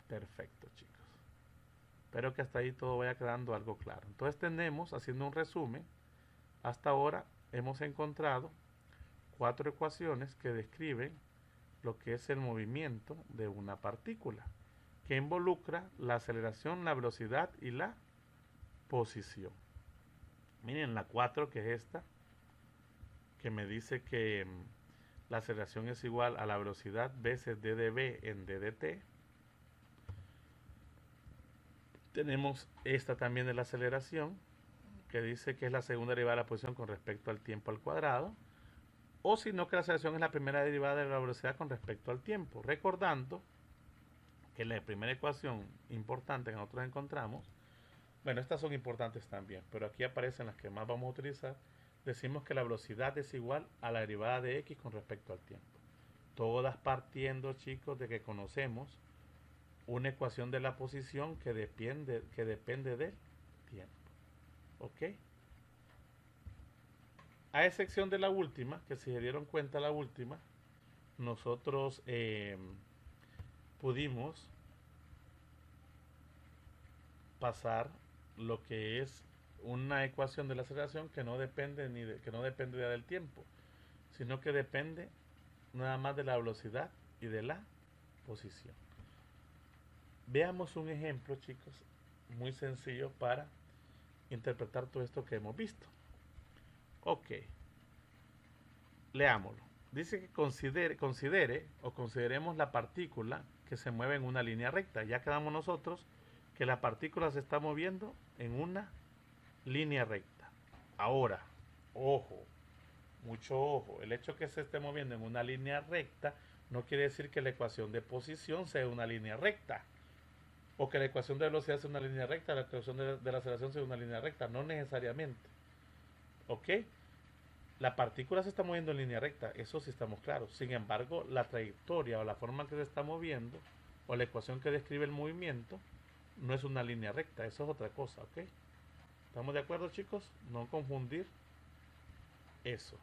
Perfecto, chicos. Espero que hasta ahí todo vaya quedando algo claro. Entonces tenemos, haciendo un resumen, hasta ahora hemos encontrado 4 ecuaciones que describen lo que es el movimiento de una partícula, que involucra la aceleración, la velocidad y la posición. Miren la 4, que es esta, que me dice que la aceleración es igual a la velocidad veces d de v en d de t. Tenemos esta también de la aceleración, que dice que es la segunda derivada de la posición con respecto al tiempo al cuadrado, o si no, que la aceleración es la primera derivada de la velocidad con respecto al tiempo. Recordando que la primera ecuación importante que nosotros encontramos, bueno, estas son importantes también, pero aquí aparecen las que más vamos a utilizar. Decimos que la velocidad es igual a la derivada de x con respecto al tiempo. Todas partiendo, chicos, de que conocemos una ecuación de la posición que depende del tiempo. ¿Ok? A excepción de la última, que si se dieron cuenta la última, nosotros pudimos pasar lo que es una ecuación de la aceleración que no depende del tiempo, sino que depende nada más de la velocidad y de la posición. Veamos un ejemplo, chicos, muy sencillo para interpretar todo esto que hemos visto. Ok, leámoslo. Dice que consideremos la partícula que se mueve en una línea recta. Ya quedamos nosotros que la partícula se está moviendo en una línea recta. Ahora, ojo, mucho ojo, el hecho que se esté moviendo en una línea recta no quiere decir que la ecuación de posición sea una línea recta, o que la ecuación de velocidad sea una línea recta, la ecuación de la aceleración sea una línea recta, no necesariamente. ¿Ok? La partícula se está moviendo en línea recta, eso sí estamos claros. Sin embargo, la trayectoria o la forma en que se está moviendo, o la ecuación que describe el movimiento, no es una línea recta, eso es otra cosa, ¿ok? ¿Estamos de acuerdo, chicos? No confundir eso.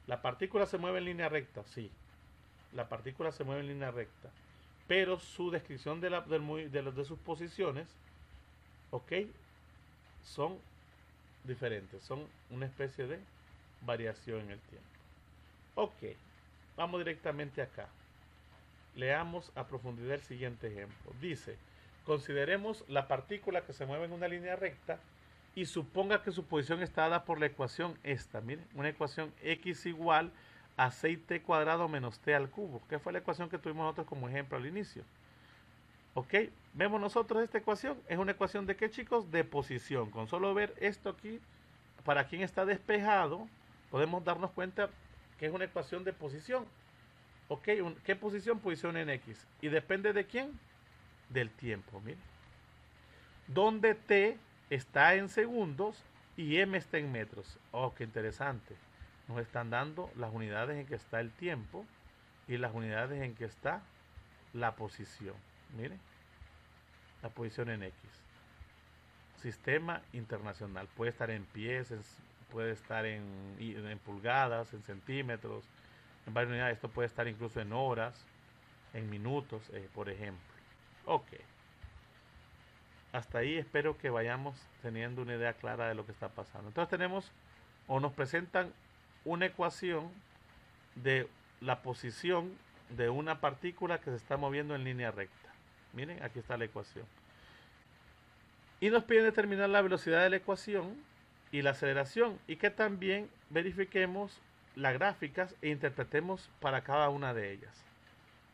¿La partícula se mueve en línea recta? Sí. La partícula se mueve en línea recta. Pero su descripción de sus posiciones, ¿ok? Son diferentes. Son una especie de variación en el tiempo. Ok. Vamos directamente acá. Leamos a profundidad el siguiente ejemplo. Dice, consideremos la partícula que se mueve en una línea recta y suponga que su posición está dada por la ecuación esta. Miren, una ecuación x igual a 6t cuadrado menos t al cubo, que fue la ecuación que tuvimos nosotros como ejemplo al inicio. Ok, vemos nosotros esta ecuación, es una ecuación de qué, chicos, de posición. Con solo ver esto aquí, para quien está despejado, podemos darnos cuenta que es una ecuación de posición. Ok, ¿qué posición? Posición en x. ¿Y depende de quién? Del tiempo, miren. Donde t está en segundos y m está en metros. Oh, qué interesante. Nos están dando las unidades en que está el tiempo y las unidades en que está la posición. Miren, la posición en X. Sistema internacional. Puede estar en pies, puede estar en pulgadas, en centímetros, en varias unidades. Esto puede estar incluso en horas, en minutos, por ejemplo. Ok. Hasta ahí espero que vayamos teniendo una idea clara de lo que está pasando. Entonces tenemos, o nos presentan una ecuación de la posición de una partícula que se está moviendo en línea recta. Miren, aquí está la ecuación. Y nos piden determinar la velocidad de la ecuación y la aceleración, y que también verifiquemos las gráficas e interpretemos para cada una de ellas.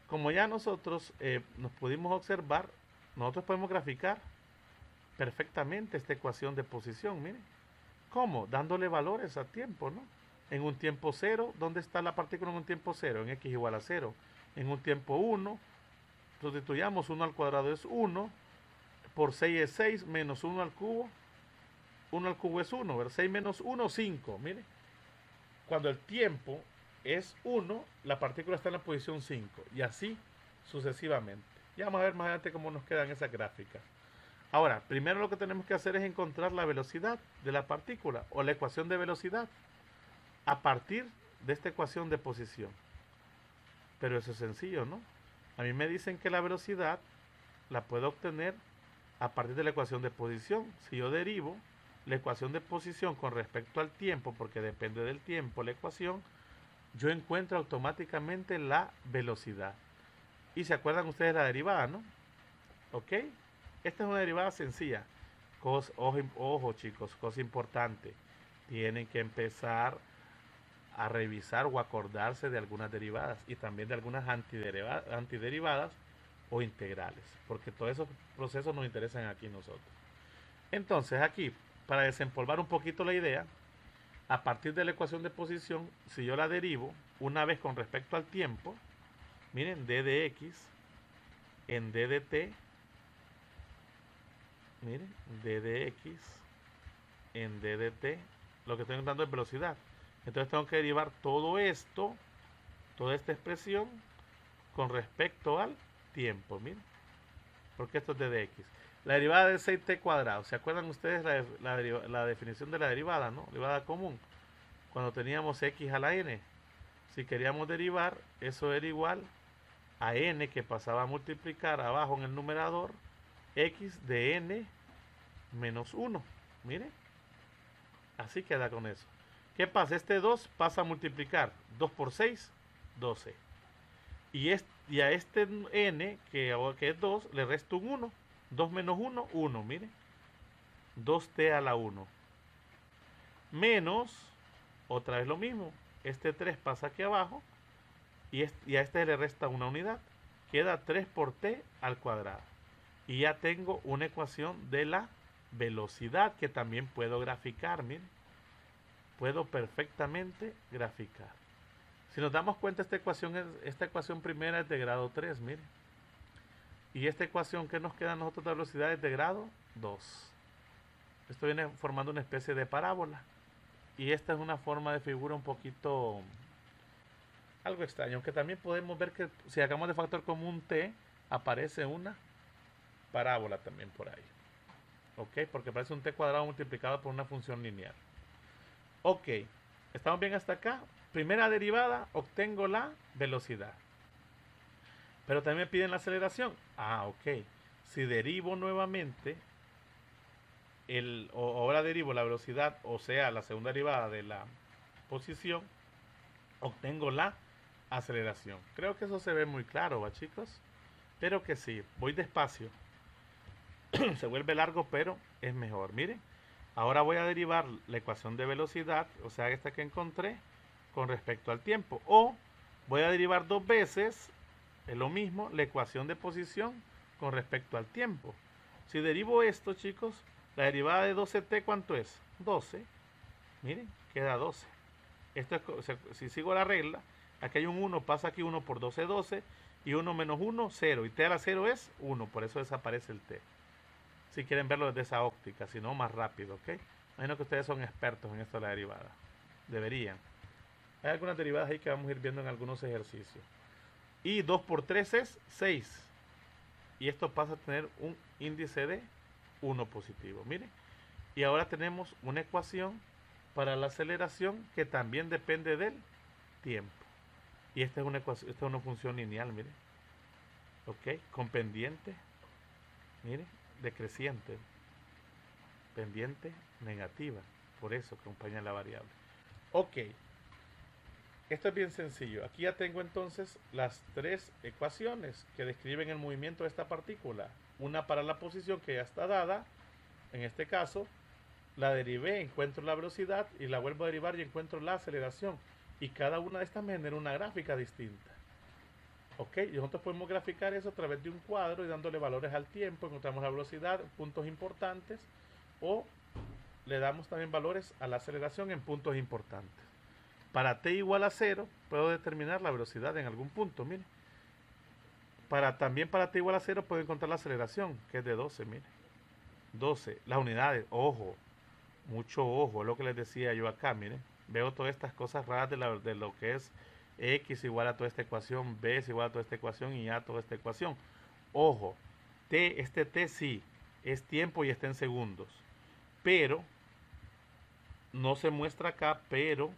Como ya nosotros nos pudimos observar, nosotros podemos graficar perfectamente esta ecuación de posición. Miren, ¿cómo? Dándole valores a tiempo, ¿no? En un tiempo 0, ¿dónde está la partícula en un tiempo 0? En x igual a 0. En un tiempo 1, sustituyamos 1 al cuadrado es 1, por 6 es 6, menos 1 al cubo. 1 al cubo es 1, ¿verdad? 6 menos 1, 5. Mire, cuando el tiempo es 1, la partícula está en la posición 5, y así sucesivamente. Ya vamos a ver más adelante cómo nos quedan esas gráficas. Ahora, primero lo que tenemos que hacer es encontrar la velocidad de la partícula, o la ecuación de velocidad, a partir de esta ecuación de posición. Pero eso es sencillo, ¿no? A mí me dicen que la velocidad la puedo obtener a partir de la ecuación de posición. Si yo derivo la ecuación de posición con respecto al tiempo, porque depende del tiempo la ecuación, yo encuentro automáticamente la velocidad. Y se acuerdan ustedes de la derivada, ¿no? ¿Ok? Esta es una derivada sencilla. Ojo chicos, cosa importante. Tienen que empezar a revisar o acordarse de algunas derivadas y también de algunas antiderivadas o integrales, porque todos esos procesos nos interesan aquí nosotros. Entonces aquí, para desempolvar un poquito la idea, a partir de la ecuación de posición, si yo la derivo una vez con respecto al tiempo, miren, d de x en d de t, miren, d de x en d de t, lo que estoy encontrando es velocidad. Entonces tengo que derivar todo esto, toda esta expresión, con respecto al tiempo, miren, porque esto es d de x. La derivada de 6t cuadrado, ¿se acuerdan ustedes la definición de la derivada, no? Derivada común, cuando teníamos x a la n. Si queríamos derivar, eso era igual a n que pasaba a multiplicar abajo en el numerador, x de n menos 1, miren, así queda con eso. ¿Qué pasa? Este 2 pasa a multiplicar 2 por 6, 12. Y a este n, que es 2, le resto un 1. 2 menos 1, 1, mire. 2t a la 1. Menos, otra vez lo mismo. Este 3 pasa aquí abajo. Y a este le resta una unidad. Queda 3 por t al cuadrado. Y ya tengo una ecuación de la velocidad que también puedo graficar, mire. Puedo perfectamente graficar. Si nos damos cuenta, esta ecuación primera es de grado 3, mire. Y esta ecuación que nos queda a nosotros de velocidad es de grado 2. Esto viene formando una especie de parábola. Y esta es una forma de figura un poquito algo extraño, aunque también podemos ver que si hagamos de factor común t, aparece una parábola también por ahí. ¿Ok? Porque aparece un t cuadrado multiplicado por una función lineal. Ok, ¿estamos bien hasta acá? Primera derivada, obtengo la velocidad. Pero también me piden la aceleración. Ah, ok. Si derivo nuevamente, ahora derivo la velocidad, o sea, la segunda derivada de la posición, obtengo la aceleración. Creo que eso se ve muy claro, ¿va, chicos? Pero que sí, voy despacio. Se vuelve largo, pero es mejor. Miren, ahora voy a derivar la ecuación de velocidad, o sea, esta que encontré, con respecto al tiempo. O voy a derivar dos veces, es lo mismo, la ecuación de posición con respecto al tiempo. Si derivo esto, chicos, la derivada de 12t, ¿cuánto es? 12. Miren, queda 12. Esto es, si sigo la regla, aquí hay un 1, pasa aquí 1 por 12, 12, y 1 menos 1, 0. Y t a la 0 es 1, por eso desaparece el t. Si quieren verlo desde esa óptica, si no, más rápido, ¿ok? Imagino que ustedes son expertos en esto de la derivada. Deberían. Hay algunas derivadas ahí que vamos a ir viendo en algunos ejercicios. Y 2 por 3 es 6. Y esto pasa a tener un índice de 1 positivo. Miren. Y ahora tenemos una ecuación para la aceleración que también depende del tiempo. Y esta es una ecuación, esta es una función lineal, miren. ¿Ok? Con pendiente, miren, decreciente. Pendiente negativa. Por eso acompaña la variable. Ok. Esto es bien sencillo. Aquí ya tengo entonces las tres ecuaciones que describen el movimiento de esta partícula. Una para la posición que ya está dada. En este caso, la derivé, encuentro la velocidad y la vuelvo a derivar y encuentro la aceleración. Y cada una de estas me genera una gráfica distinta. Ok, y nosotros podemos graficar eso a través de un cuadro y dándole valores al tiempo. Encontramos la velocidad, puntos importantes, o le damos también valores a la aceleración en puntos importantes. Para t igual a 0, puedo determinar la velocidad en algún punto, mire. También para t igual a 0 puedo encontrar la aceleración, que es de 12, mire. 12, las unidades, ojo, mucho ojo, es lo que les decía yo acá, miren. Veo todas estas cosas raras de lo que es x igual a toda esta ecuación, b es igual a toda esta ecuación y a toda esta ecuación. Ojo, este t sí, es tiempo y está en segundos. Pero, no se muestra acá, pero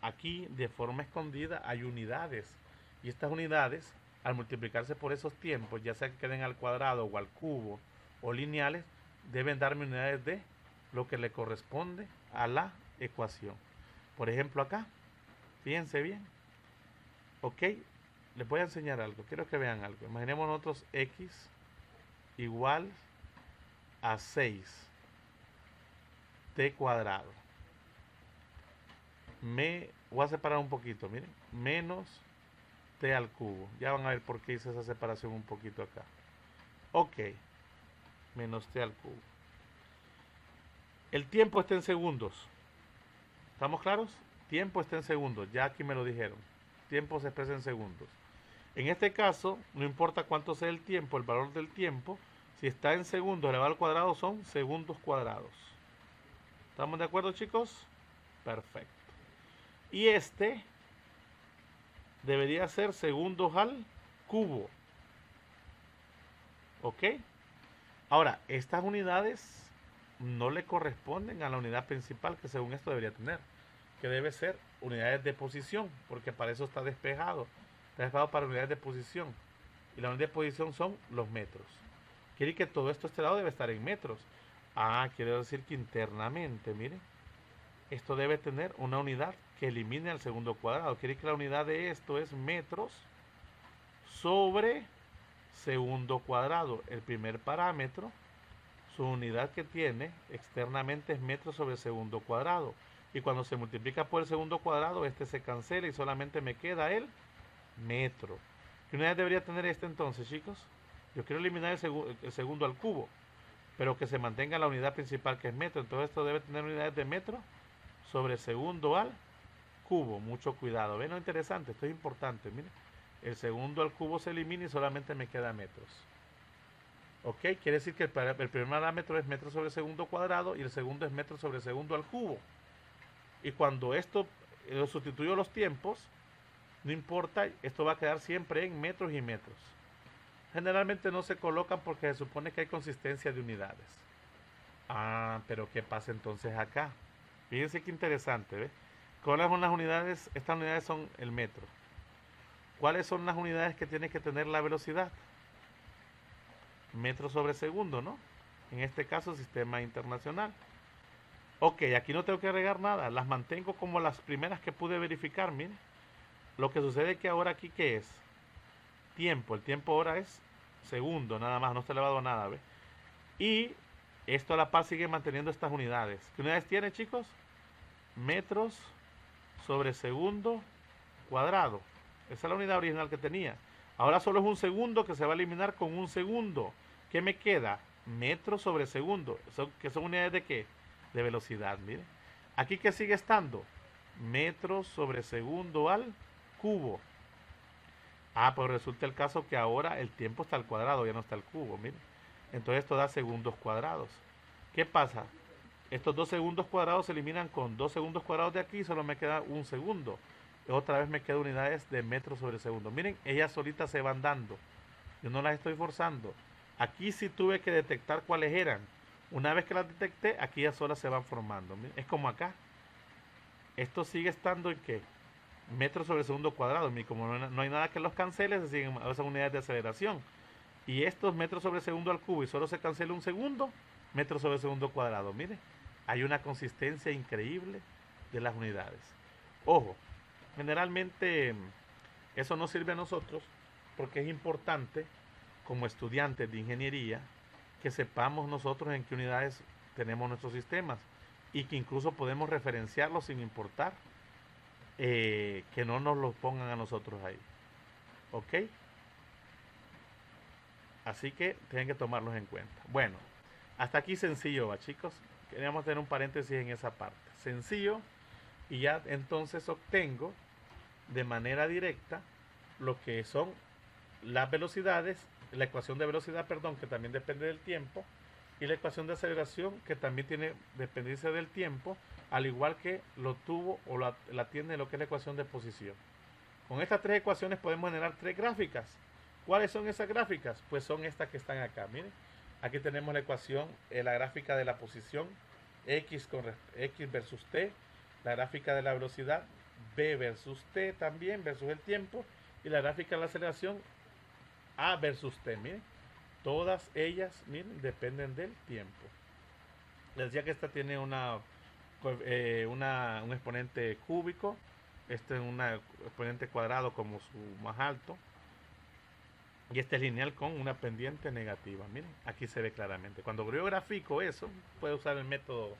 aquí de forma escondida hay unidades. Y estas unidades al multiplicarse por esos tiempos, ya sea que queden al cuadrado o al cubo o lineales, deben darme unidades de lo que le corresponde a la ecuación. Por ejemplo acá, fíjense bien, ok, les voy a enseñar algo, quiero que vean algo. Imaginemos nosotros x igual a 6 t cuadrado. Me voy a separar un poquito, miren, menos t al cubo. Ya van a ver por qué hice esa separación un poquito acá. Ok, menos t al cubo. El tiempo está en segundos. ¿Estamos claros? Tiempo está en segundos, ya aquí me lo dijeron. Tiempo se expresa en segundos. En este caso, no importa cuánto sea el tiempo, el valor del tiempo, si está en segundos elevado al cuadrado son segundos cuadrados. ¿Estamos de acuerdo, chicos? Perfecto. Y este debería ser segundos al cubo. ¿Ok? Ahora, estas unidades no le corresponden a la unidad principal que según esto debería tener, que debe ser unidades de posición, porque para eso está despejado. Está despejado para unidades de posición. Y la unidad de posición son los metros. Quiere decir que todo esto este lado debe estar en metros. Ah, quiere decir que internamente, miren, esto debe tener una unidad que elimine al segundo cuadrado. Quiere decir que la unidad de esto es metros sobre segundo cuadrado. El primer parámetro, su unidad que tiene externamente es metros sobre segundo cuadrado. Y cuando se multiplica por el segundo cuadrado, este se cancela y solamente me queda el metro. ¿Qué unidad debería tener este entonces, chicos? Yo quiero eliminar el segundo al cubo, pero que se mantenga la unidad principal que es metro. Entonces esto debe tener unidades de metro sobre segundo al cubo. Mucho cuidado. ¿Ven lo interesante? Esto es importante. Miren, el segundo al cubo se elimina y solamente me queda metros. ¿Ok? Quiere decir que el primer parámetro es metro sobre segundo cuadrado y el segundo es metro sobre segundo al cubo. Y cuando esto lo sustituyo los tiempos, no importa, esto va a quedar siempre en metros y metros. Generalmente no se colocan porque se supone que hay consistencia de unidades. Ah, pero ¿qué pasa entonces acá? Fíjense qué interesante, ¿ves? ¿Cuáles son las unidades? Estas unidades son el metro. ¿Cuáles son las unidades que tiene que tener la velocidad? Metro sobre segundo, ¿no? En este caso, sistema internacional. Ok, aquí no tengo que agregar nada. Las mantengo como las primeras que pude verificar, miren. Lo que sucede es que ahora aquí, ¿qué es? Tiempo. El tiempo ahora es segundo, nada más. No está elevado a nada, ¿ves? Y esto a la par sigue manteniendo estas unidades. ¿Qué unidades tiene, chicos? Metros sobre segundo cuadrado. Esa es la unidad original que tenía. Ahora solo es un segundo que se va a eliminar con un segundo. ¿Qué me queda? Metros sobre segundo. ¿Que son unidades de qué? De velocidad, miren. Aquí que sigue estando metros sobre segundo al cubo. Ah, pues resulta el caso que ahora el tiempo está al cuadrado, ya no está al cubo, miren. Entonces esto da segundos cuadrados. ¿Qué pasa? Estos 2 segundos cuadrados se eliminan con 2 segundos cuadrados de aquí, solo me queda un segundo. Otra vez me quedan unidades de metros sobre segundo. Miren, ellas solitas se van dando. Yo no las estoy forzando. Aquí sí tuve que detectar cuáles eran. Una vez que las detecté, aquí ya solas se van formando. Miren, es como acá. Esto sigue estando en qué? Metros sobre segundo cuadrado. Y como no hay nada que los cancele, se siguen esas unidades de aceleración. Y estos metros sobre segundo al cubo y solo se cancela un segundo, metros sobre segundo cuadrado. Miren, hay una consistencia increíble de las unidades. Ojo, generalmente eso nos sirve a nosotros porque es importante como estudiantes de ingeniería que sepamos nosotros en qué unidades tenemos nuestros sistemas y que incluso podemos referenciarlos sin importar que no nos los pongan a nosotros ahí. ¿Ok? Así que tienen que tomarlos en cuenta. Bueno, hasta aquí sencillo, ¿va, chicos? Queríamos tener un paréntesis en esa parte. Sencillo, y ya entonces obtengo de manera directa lo que son las velocidades, la ecuación de velocidad, perdón, que también depende del tiempo, y la ecuación de aceleración, que también tiene dependencia del tiempo, al igual que lo tuvo o la tiene lo que es la ecuación de posición. Con estas tres ecuaciones podemos generar tres gráficas. ¿Cuáles son esas gráficas? Pues son estas que están acá, miren. Aquí tenemos la ecuación, la gráfica de la posición, x versus t, la gráfica de la velocidad, b versus t también, versus el tiempo, y la gráfica de la aceleración, A versus T, miren. Todas ellas, miren, dependen del tiempo. Les decía que esta tiene un exponente cúbico. Este es un exponente cuadrado como su más alto. Y este es lineal con una pendiente negativa. Miren, aquí se ve claramente. Cuando yo grafico eso, puedo usar el método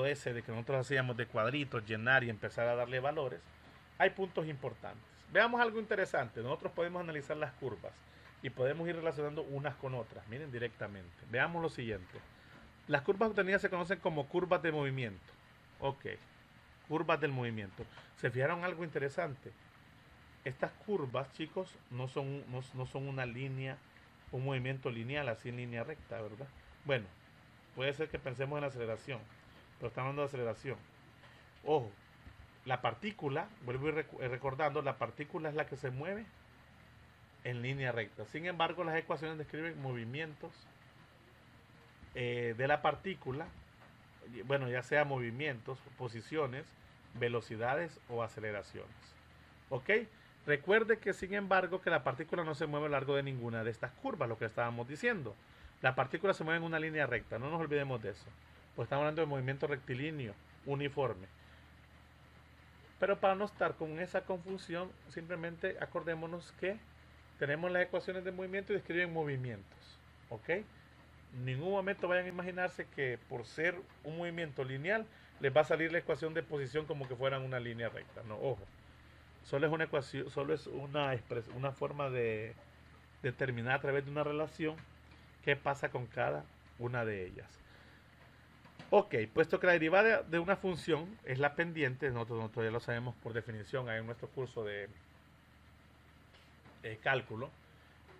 ese de que nosotros hacíamos de cuadritos, llenar y empezar a darle valores. Hay puntos importantes. Veamos algo interesante. Nosotros podemos analizar las curvas y podemos ir relacionando unas con otras. Miren directamente. Veamos lo siguiente. Las curvas obtenidas se conocen como curvas de movimiento. Ok. Curvas del movimiento. ¿Se fijaron algo interesante? Estas curvas, chicos, no son una línea, un movimiento lineal, así en línea recta, ¿verdad? Bueno, puede ser que pensemos en la aceleración, pero estamos hablando de aceleración. Ojo, la partícula, vuelvo a ir recordando, la partícula es la que se mueve en línea recta. Sin embargo, las ecuaciones describen movimientos de la partícula, bueno, ya sea movimientos, posiciones, velocidades o aceleraciones. ¿Ok? Recuerde que sin embargo que la partícula no se mueve a lo largo de ninguna de estas curvas, lo que estábamos diciendo. La partícula se mueve en una línea recta, no nos olvidemos de eso. Pues estamos hablando de movimiento rectilíneo, uniforme. Pero para no estar con esa confusión, simplemente acordémonos que tenemos las ecuaciones de movimiento y describen movimientos. ¿Ok? En ningún momento vayan a imaginarse que por ser un movimiento lineal les va a salir la ecuación de posición como que fueran una línea recta. No, ojo. Solo es una ecuación, solo es una forma de determinar a través de una relación qué pasa con cada una de ellas. Ok, puesto que la derivada de una función es la pendiente, nosotros ya lo sabemos por definición en nuestro curso de cálculo,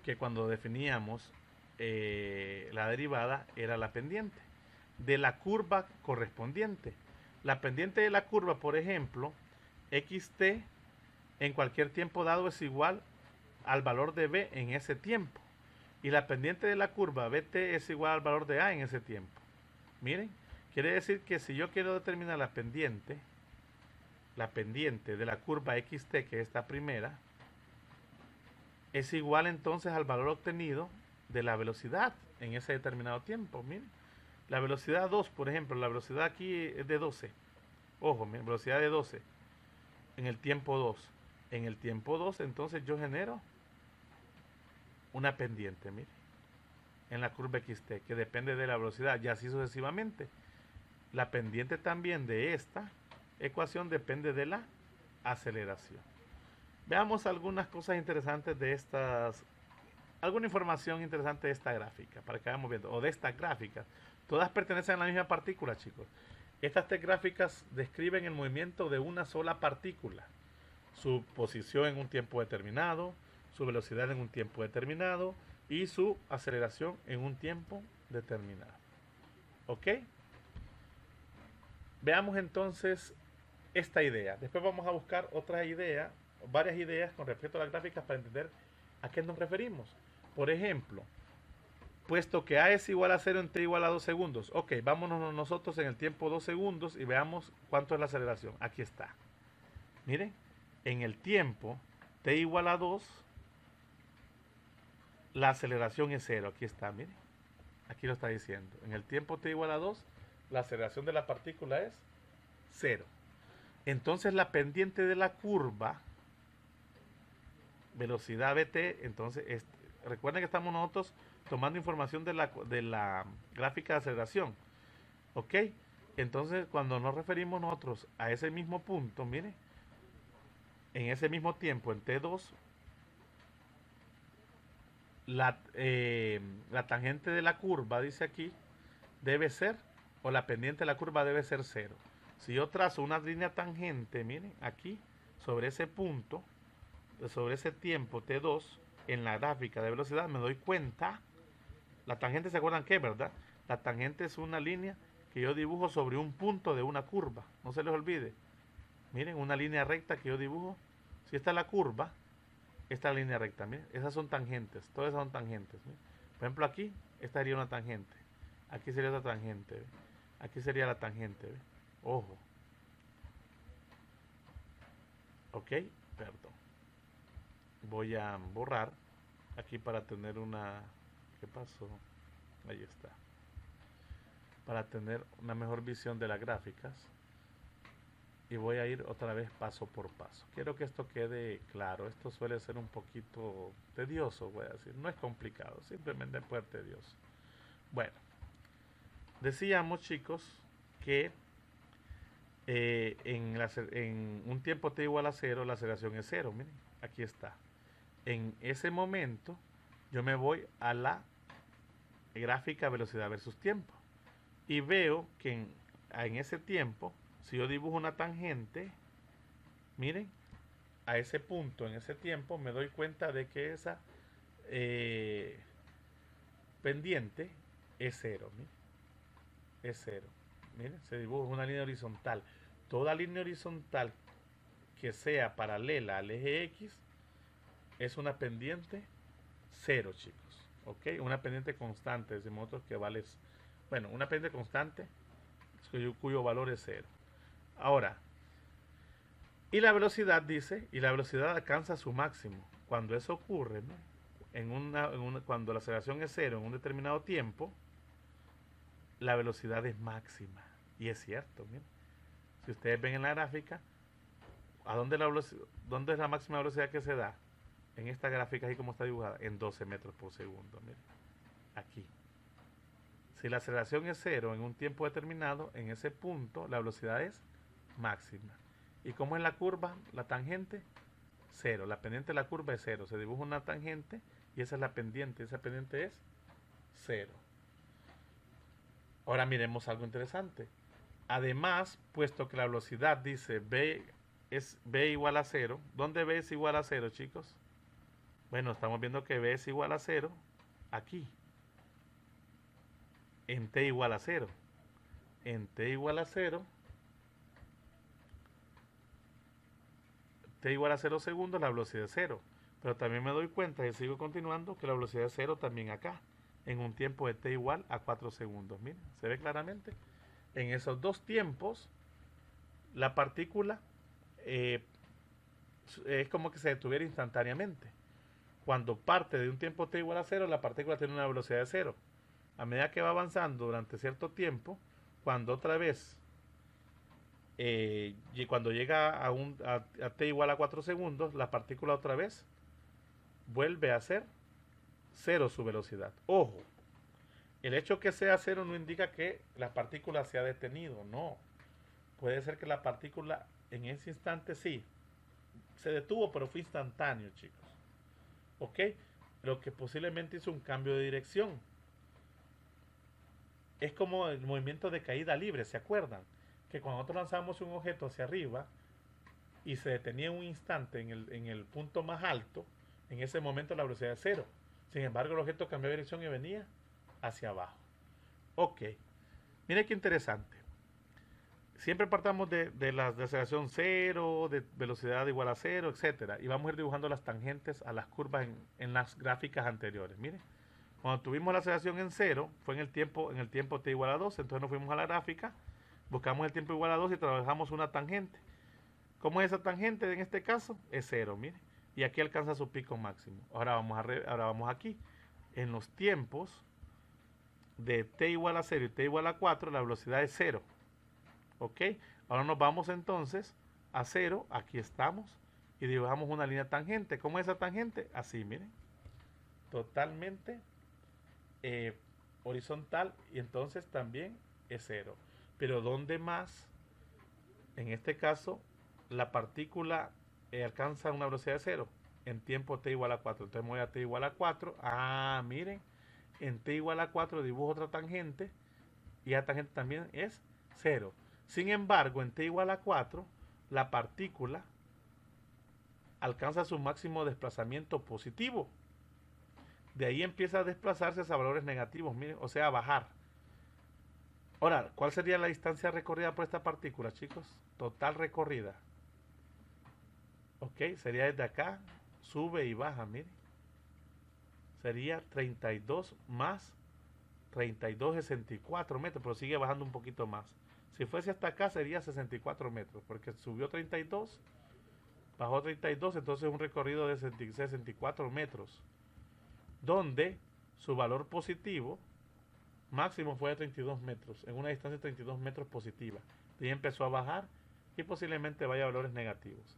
que cuando definíamos la derivada era la pendiente de la curva correspondiente. La pendiente de la curva, por ejemplo, xt en cualquier tiempo dado es igual al valor de b en ese tiempo. Y la pendiente de la curva bt es igual al valor de a en ese tiempo. Miren, quiere decir que si yo quiero determinar la pendiente de la curva xt, que es esta primera, es igual entonces al valor obtenido de la velocidad en ese determinado tiempo. Miren, la velocidad 2, por ejemplo, la velocidad aquí es de 12. Ojo, miren, velocidad de 12 en el tiempo 2. En el tiempo 2, entonces yo genero una pendiente, mire, en la curva xt, que depende de la velocidad, y así sucesivamente. La pendiente también de esta ecuación depende de la aceleración. Veamos algunas cosas interesantes de estas, alguna información interesante de esta gráfica, para que vayamos viendo, o de esta gráfica. Todas pertenecen a la misma partícula, chicos. Estas tres gráficas describen el movimiento de una sola partícula, su posición en un tiempo determinado, su velocidad en un tiempo determinado y su aceleración en un tiempo determinado. ¿Ok? Veamos entonces esta idea. Después vamos a buscar otra idea, varias ideas con respecto a las gráficas para entender a qué nos referimos. Por ejemplo, puesto que A es igual a 0 en T igual a 2 segundos. Ok, vámonos nosotros en el tiempo 2 segundos y veamos cuánto es la aceleración. Aquí está. Miren, en el tiempo T igual a 2, la aceleración es 0. Aquí está, miren. Aquí lo está diciendo. En el tiempo T igual a 2, la aceleración de la partícula es 0. Entonces la pendiente de la curva, velocidad bt, entonces recuerden que estamos nosotros tomando información de la gráfica de aceleración. ¿Ok? Entonces cuando nos referimos nosotros a ese mismo punto, miren, en ese mismo tiempo, en T2, la tangente de la curva, dice aquí, debe ser, o la pendiente de la curva debe ser 0. Si yo trazo una línea tangente, miren, aquí, sobre ese punto, sobre ese tiempo T2, en la gráfica de velocidad, me doy cuenta, la tangente, ¿se acuerdan qué, verdad? La tangente es una línea que yo dibujo sobre un punto de una curva, no se les olvide. Miren, una línea recta que yo dibujo, si esta es la curva, esta línea recta, miren, esas son tangentes, todas esas son tangentes. Miren. Por ejemplo, aquí, esta sería una tangente, aquí sería otra tangente, ¿ve? Aquí sería la tangente, ¿ve? Ojo. Ok, perdón. voy a borrar aquí para tener una... ¿Qué pasó? Ahí está. Para tener una mejor visión de las gráficas. Y voy a ir otra vez paso por paso. Quiero que esto quede claro. Esto suele ser un poquito tedioso, voy a decir. No es complicado, simplemente puede ser tedioso. Bueno, decíamos, chicos, que en un tiempo t igual a 0, la aceleración es 0. Miren, aquí está. En ese momento, yo me voy a la gráfica velocidad versus tiempo. Y veo que en ese tiempo, si yo dibujo una tangente, miren, a ese punto, en ese tiempo, me doy cuenta de que esa pendiente es 0. Miren, es 0. Miren, se dibuja una línea horizontal. Toda línea horizontal que sea paralela al eje X es una pendiente 0, chicos. ¿Ok? Una pendiente constante, decimos nosotros que vale... Bueno, una pendiente constante cuyo valor es 0. Ahora, y la velocidad dice, y la velocidad alcanza su máximo. Cuando eso ocurre, ¿no? Cuando la aceleración es 0 en un determinado tiempo, la velocidad es máxima. Y es cierto, miren. Si ustedes ven en la gráfica, ¿dónde es la máxima velocidad que se da? En esta gráfica, así como está dibujada, en 12 metros por segundo. Miren, aquí. Si la aceleración es 0 en un tiempo determinado, en ese punto la velocidad es máxima. ¿Y cómo es la curva? La tangente, 0. La pendiente de la curva es 0. Se dibuja una tangente y esa es la pendiente. Esa pendiente es 0. Ahora miremos algo interesante. Además, puesto que la velocidad dice v igual a 0, ¿dónde v es igual a 0, chicos? Bueno, estamos viendo que v es igual a 0 aquí. En t igual a 0. En t igual a 0, t igual a 0 segundos, la velocidad es 0. Pero también me doy cuenta, y sigo continuando, que la velocidad es 0 también acá, en un tiempo de t igual a 4 segundos. Miren, se ve claramente. En esos dos tiempos, la partícula es como que se detuviera instantáneamente. Cuando parte de un tiempo t igual a 0, la partícula tiene una velocidad de 0. A medida que va avanzando durante cierto tiempo, cuando otra vez, cuando llega a t igual a 4 segundos, la partícula otra vez vuelve a ser 0 su velocidad. Ojo, el hecho que sea 0 no indica que la partícula se ha detenido, no. Puede ser que la partícula en ese instante sí se detuvo, pero fue instantáneo, chicos. ¿Ok? Lo que posiblemente hizo un cambio de dirección. Es como el movimiento de caída libre, ¿se acuerdan? Que cuando nosotros lanzamos un objeto hacia arriba y se detenía un instante en el punto más alto, en ese momento la velocidad es 0. Sin embargo, el objeto cambió de dirección y venía hacia abajo. Ok. Miren qué interesante. Siempre partamos de la aceleración 0, de velocidad igual a 0, etc. Y vamos a ir dibujando las tangentes a las curvas en las gráficas anteriores. Miren. Cuando tuvimos la aceleración en 0, fue en el tiempo t igual a 2, entonces nos fuimos a la gráfica, buscamos el tiempo igual a 2 y trabajamos una tangente. ¿Cómo es esa tangente en este caso? Es 0, mire. Y aquí alcanza su pico máximo. Ahora vamos aquí. En los tiempos de t igual a 0 y t igual a 4, la velocidad es 0. ¿Ok? Ahora nos vamos entonces a 0, aquí estamos, y dibujamos una línea tangente. ¿Cómo es esa tangente? Así, miren. Totalmente horizontal, y entonces también es 0. Pero ¿dónde más? En este caso, la partícula alcanza una velocidad de 0 en tiempo t igual a 4. Entonces me voy a t igual a 4. Ah, miren, en t igual a 4 dibujo otra tangente y la tangente también es 0. Sin embargo, en t igual a 4, la partícula alcanza su máximo desplazamiento positivo. De ahí empieza a desplazarse a valores negativos, miren, o sea, a bajar. Ahora, ¿cuál sería la distancia recorrida por esta partícula, chicos? Total recorrida. Ok, sería desde acá, sube y baja, miren. Sería 32 más 32, 64 metros, pero sigue bajando un poquito más. Si fuese hasta acá sería 64 metros, porque subió 32 bajó a 32, entonces un recorrido de 64 metros, donde su valor positivo máximo fue de 32 metros, en una distancia de 32 metros positiva. De ahí empezó a bajar y posiblemente vaya a valores negativos.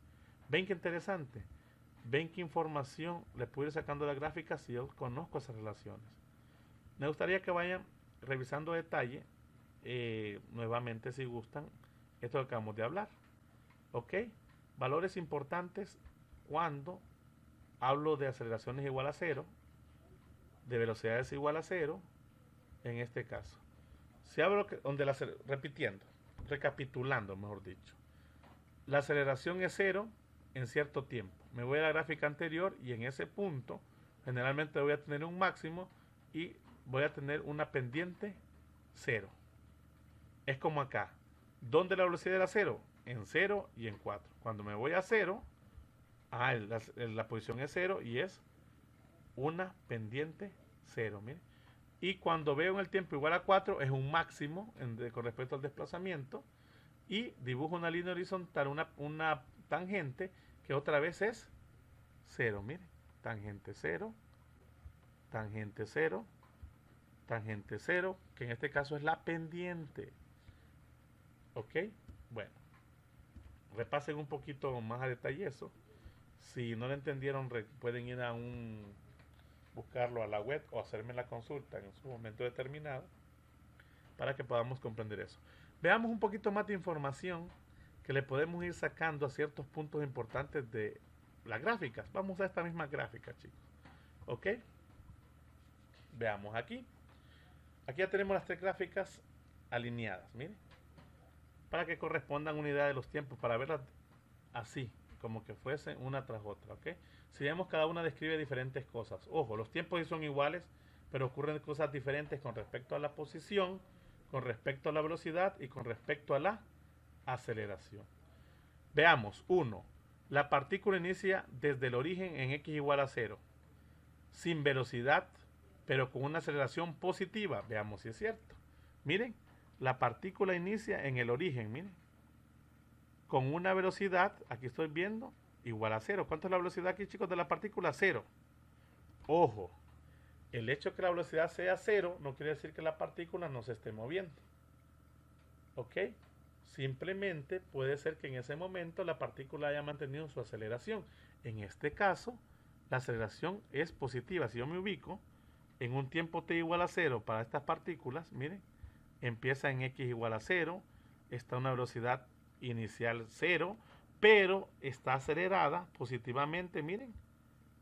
¿Ven qué interesante? ¿Ven qué información le puedo ir sacando de la gráfica si yo conozco esas relaciones? Me gustaría que vayan revisando detalle, nuevamente si gustan, esto que acabamos de hablar. ¿Ok? Valores importantes cuando hablo de aceleraciones igual a cero, de velocidades igual a cero, en este caso. Si hablo donde repitiendo, recapitulando, mejor dicho. La aceleración es cero en cierto tiempo. Me voy a la gráfica anterior y en ese punto generalmente voy a tener un máximo y voy a tener una pendiente cero. Es como acá. ¿Dónde la velocidad era cero? En 0 y en 4. Cuando me voy a 0, la posición es 0 y es una pendiente 0. Miren. Y cuando veo en el tiempo igual a 4 es un máximo con respecto al desplazamiento. Y dibujo una línea horizontal, una tangente que otra vez es 0. Miren, tangente 0, tangente 0, tangente 0, que en este caso es la pendiente. ¿Ok? Bueno, repasen un poquito más a detalle eso. Si no lo entendieron, pueden ir a buscarlo a la web o hacerme la consulta en su momento determinado para que podamos comprender eso. Veamos un poquito más de información que le podemos ir sacando a ciertos puntos importantes de las gráficas. Vamos a esta misma gráfica, chicos. ¿Ok? Veamos aquí. Aquí ya tenemos las 3 gráficas alineadas, miren, para que correspondan unidad de los tiempos, para verlas así, como que fuesen una tras otra, ¿ok? Si vemos, cada una describe diferentes cosas. Ojo, los tiempos sí son iguales, pero ocurren cosas diferentes con respecto a la posición, con respecto a la velocidad y con respecto a la aceleración. Veamos, 1. La partícula inicia desde el origen en x igual a 0, sin velocidad, pero con una aceleración positiva. Veamos si es cierto. Miren, la partícula inicia en el origen, miren, con una velocidad, aquí estoy viendo, igual a 0. ¿Cuánto es la velocidad aquí, chicos, de la partícula? 0. Ojo, el hecho de que la velocidad sea 0 no quiere decir que la partícula no se esté moviendo. ¿Ok? Simplemente puede ser que en ese momento la partícula haya mantenido su aceleración. En este caso, la aceleración es positiva. Si yo me ubico en un tiempo t igual a 0 para estas partículas, miren, empieza en x igual a 0, está a una velocidad inicial 0, pero está acelerada positivamente, miren,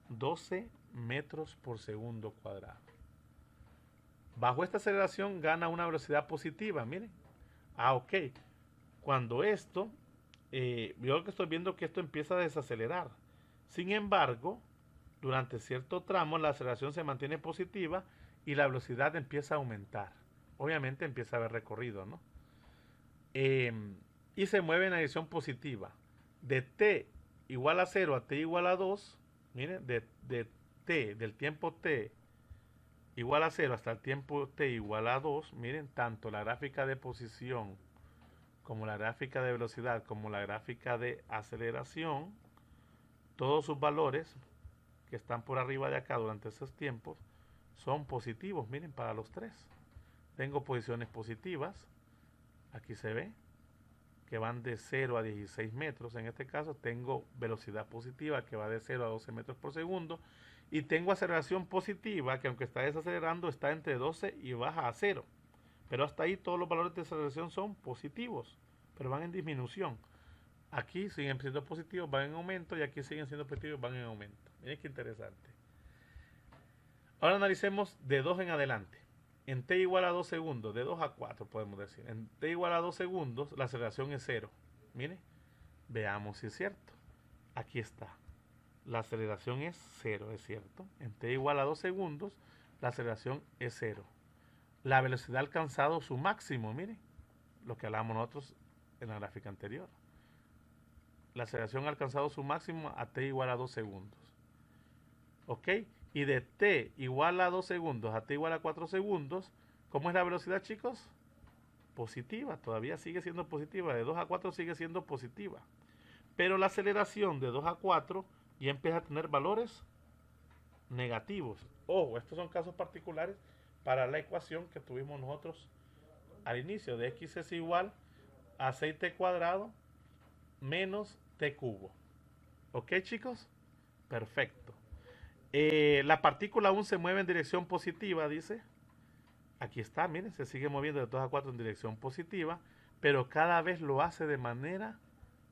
12 metros por segundo cuadrado. Bajo esta aceleración gana una velocidad positiva, miren. Ok. Cuando esto, yo lo que estoy viendo es que esto empieza a desacelerar. Sin embargo, durante cierto tramo la aceleración se mantiene positiva y la velocidad empieza a aumentar. Obviamente empieza a haber recorrido, ¿no? Y se mueve en la dirección positiva. De t igual a 0 a t igual a 2, miren, del tiempo t igual a 0 hasta el tiempo t igual a 2, miren, tanto la gráfica de posición como la gráfica de velocidad como la gráfica de aceleración, todos sus valores que están por arriba de acá durante esos tiempos son positivos, miren, para los 3. Tengo posiciones positivas, aquí se ve, que van de 0 a 16 metros. En este caso tengo velocidad positiva que va de 0 a 12 metros por segundo. Y tengo aceleración positiva que aunque está desacelerando está entre 12 y baja a 0. Pero hasta ahí todos los valores de aceleración son positivos, pero van en disminución. Aquí siguen siendo positivos, van en aumento, y aquí siguen siendo positivos, van en aumento. Miren qué interesante. Ahora analicemos de 2 en adelante. En t igual a 2 segundos, de 2 a 4 podemos decir. En t igual a 2 segundos, la aceleración es 0. Mire, veamos si es cierto. Aquí está. La aceleración es 0, es cierto. En t igual a 2 segundos, la aceleración es 0. La velocidad ha alcanzado su máximo, mire, lo que hablábamos nosotros en la gráfica anterior. La aceleración ha alcanzado su máximo a t igual a 2 segundos. ¿Ok? Y de t igual a 2 segundos a t igual a 4 segundos, ¿cómo es la velocidad, chicos? Positiva, todavía sigue siendo positiva. De 2 a 4 sigue siendo positiva. Pero la aceleración de 2 a 4 ya empieza a tener valores negativos. Ojo, estos son casos particulares para la ecuación que tuvimos nosotros al inicio, de x es igual a 6t cuadrado menos t cubo. ¿Ok, chicos? Perfecto. La partícula aún se mueve en dirección positiva, dice. Aquí está, miren, se sigue moviendo de 2 a 4 en dirección positiva, pero cada vez lo hace de manera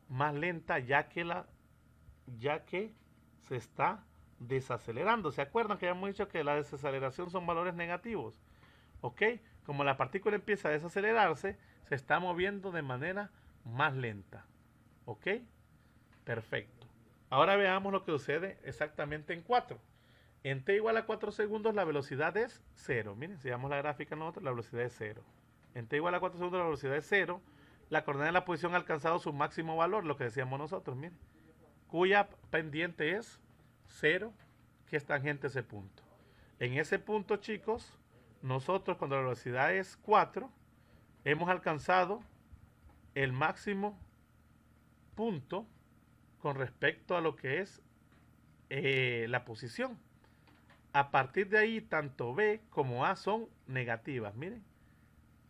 más lenta, ya que se está desacelerando. ¿Se acuerdan que ya hemos dicho que la desaceleración son valores negativos? ¿Ok? Como la partícula empieza a desacelerarse, se está moviendo de manera más lenta. ¿Ok? Perfecto. Ahora veamos lo que sucede exactamente en 4. En t igual a 4 segundos la velocidad es 0. Miren, si damos la gráfica nosotros, la velocidad es 0. En t igual a 4 segundos la velocidad es 0. La coordenada de la posición ha alcanzado su máximo valor, lo que decíamos nosotros, miren. Cuya pendiente es 0, que es tangente a ese punto. En ese punto, chicos, nosotros cuando la velocidad es 4, hemos alcanzado el máximo punto con respecto a lo que es la posición. A partir de ahí, tanto B como A son negativas. Miren,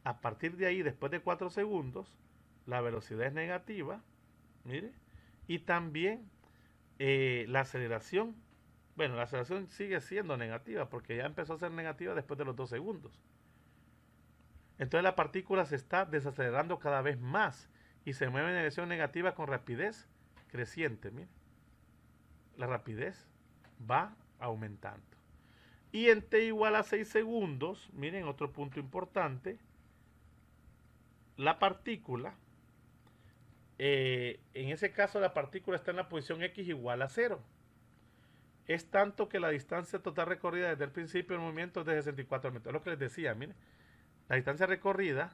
a partir de ahí, después de 4 segundos, la velocidad es negativa. Miren, y también la aceleración, bueno, la aceleración sigue siendo negativa porque ya empezó a ser negativa después de los 2 segundos. Entonces la partícula se está desacelerando cada vez más y se mueve en dirección negativa con rapidez creciente. Miren, la rapidez va aumentando. Y en t igual a 6 segundos, miren otro punto importante, la partícula, en ese caso la partícula está en la posición x igual a 0. Es tanto que la distancia total recorrida desde el principio del movimiento es de 64 metros. Es lo que les decía, miren. La distancia recorrida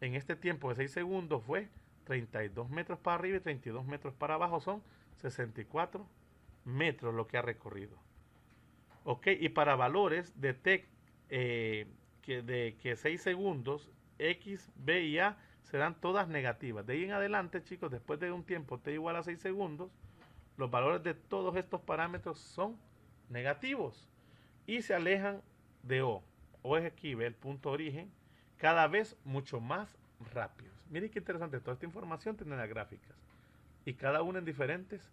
en este tiempo de 6 segundos fue 32 metros para arriba y 32 metros para abajo. Son 64 metros lo que ha recorrido. Ok, y para valores de t que 6 segundos, x, b y a serán todas negativas. De ahí en adelante, chicos, después de un tiempo t igual a 6 segundos, los valores de todos estos parámetros son negativos y se alejan de O. O es aquí, ve el punto de origen, cada vez mucho más rápidos. Miren qué interesante, toda esta información tiene las gráficas y cada una en diferentes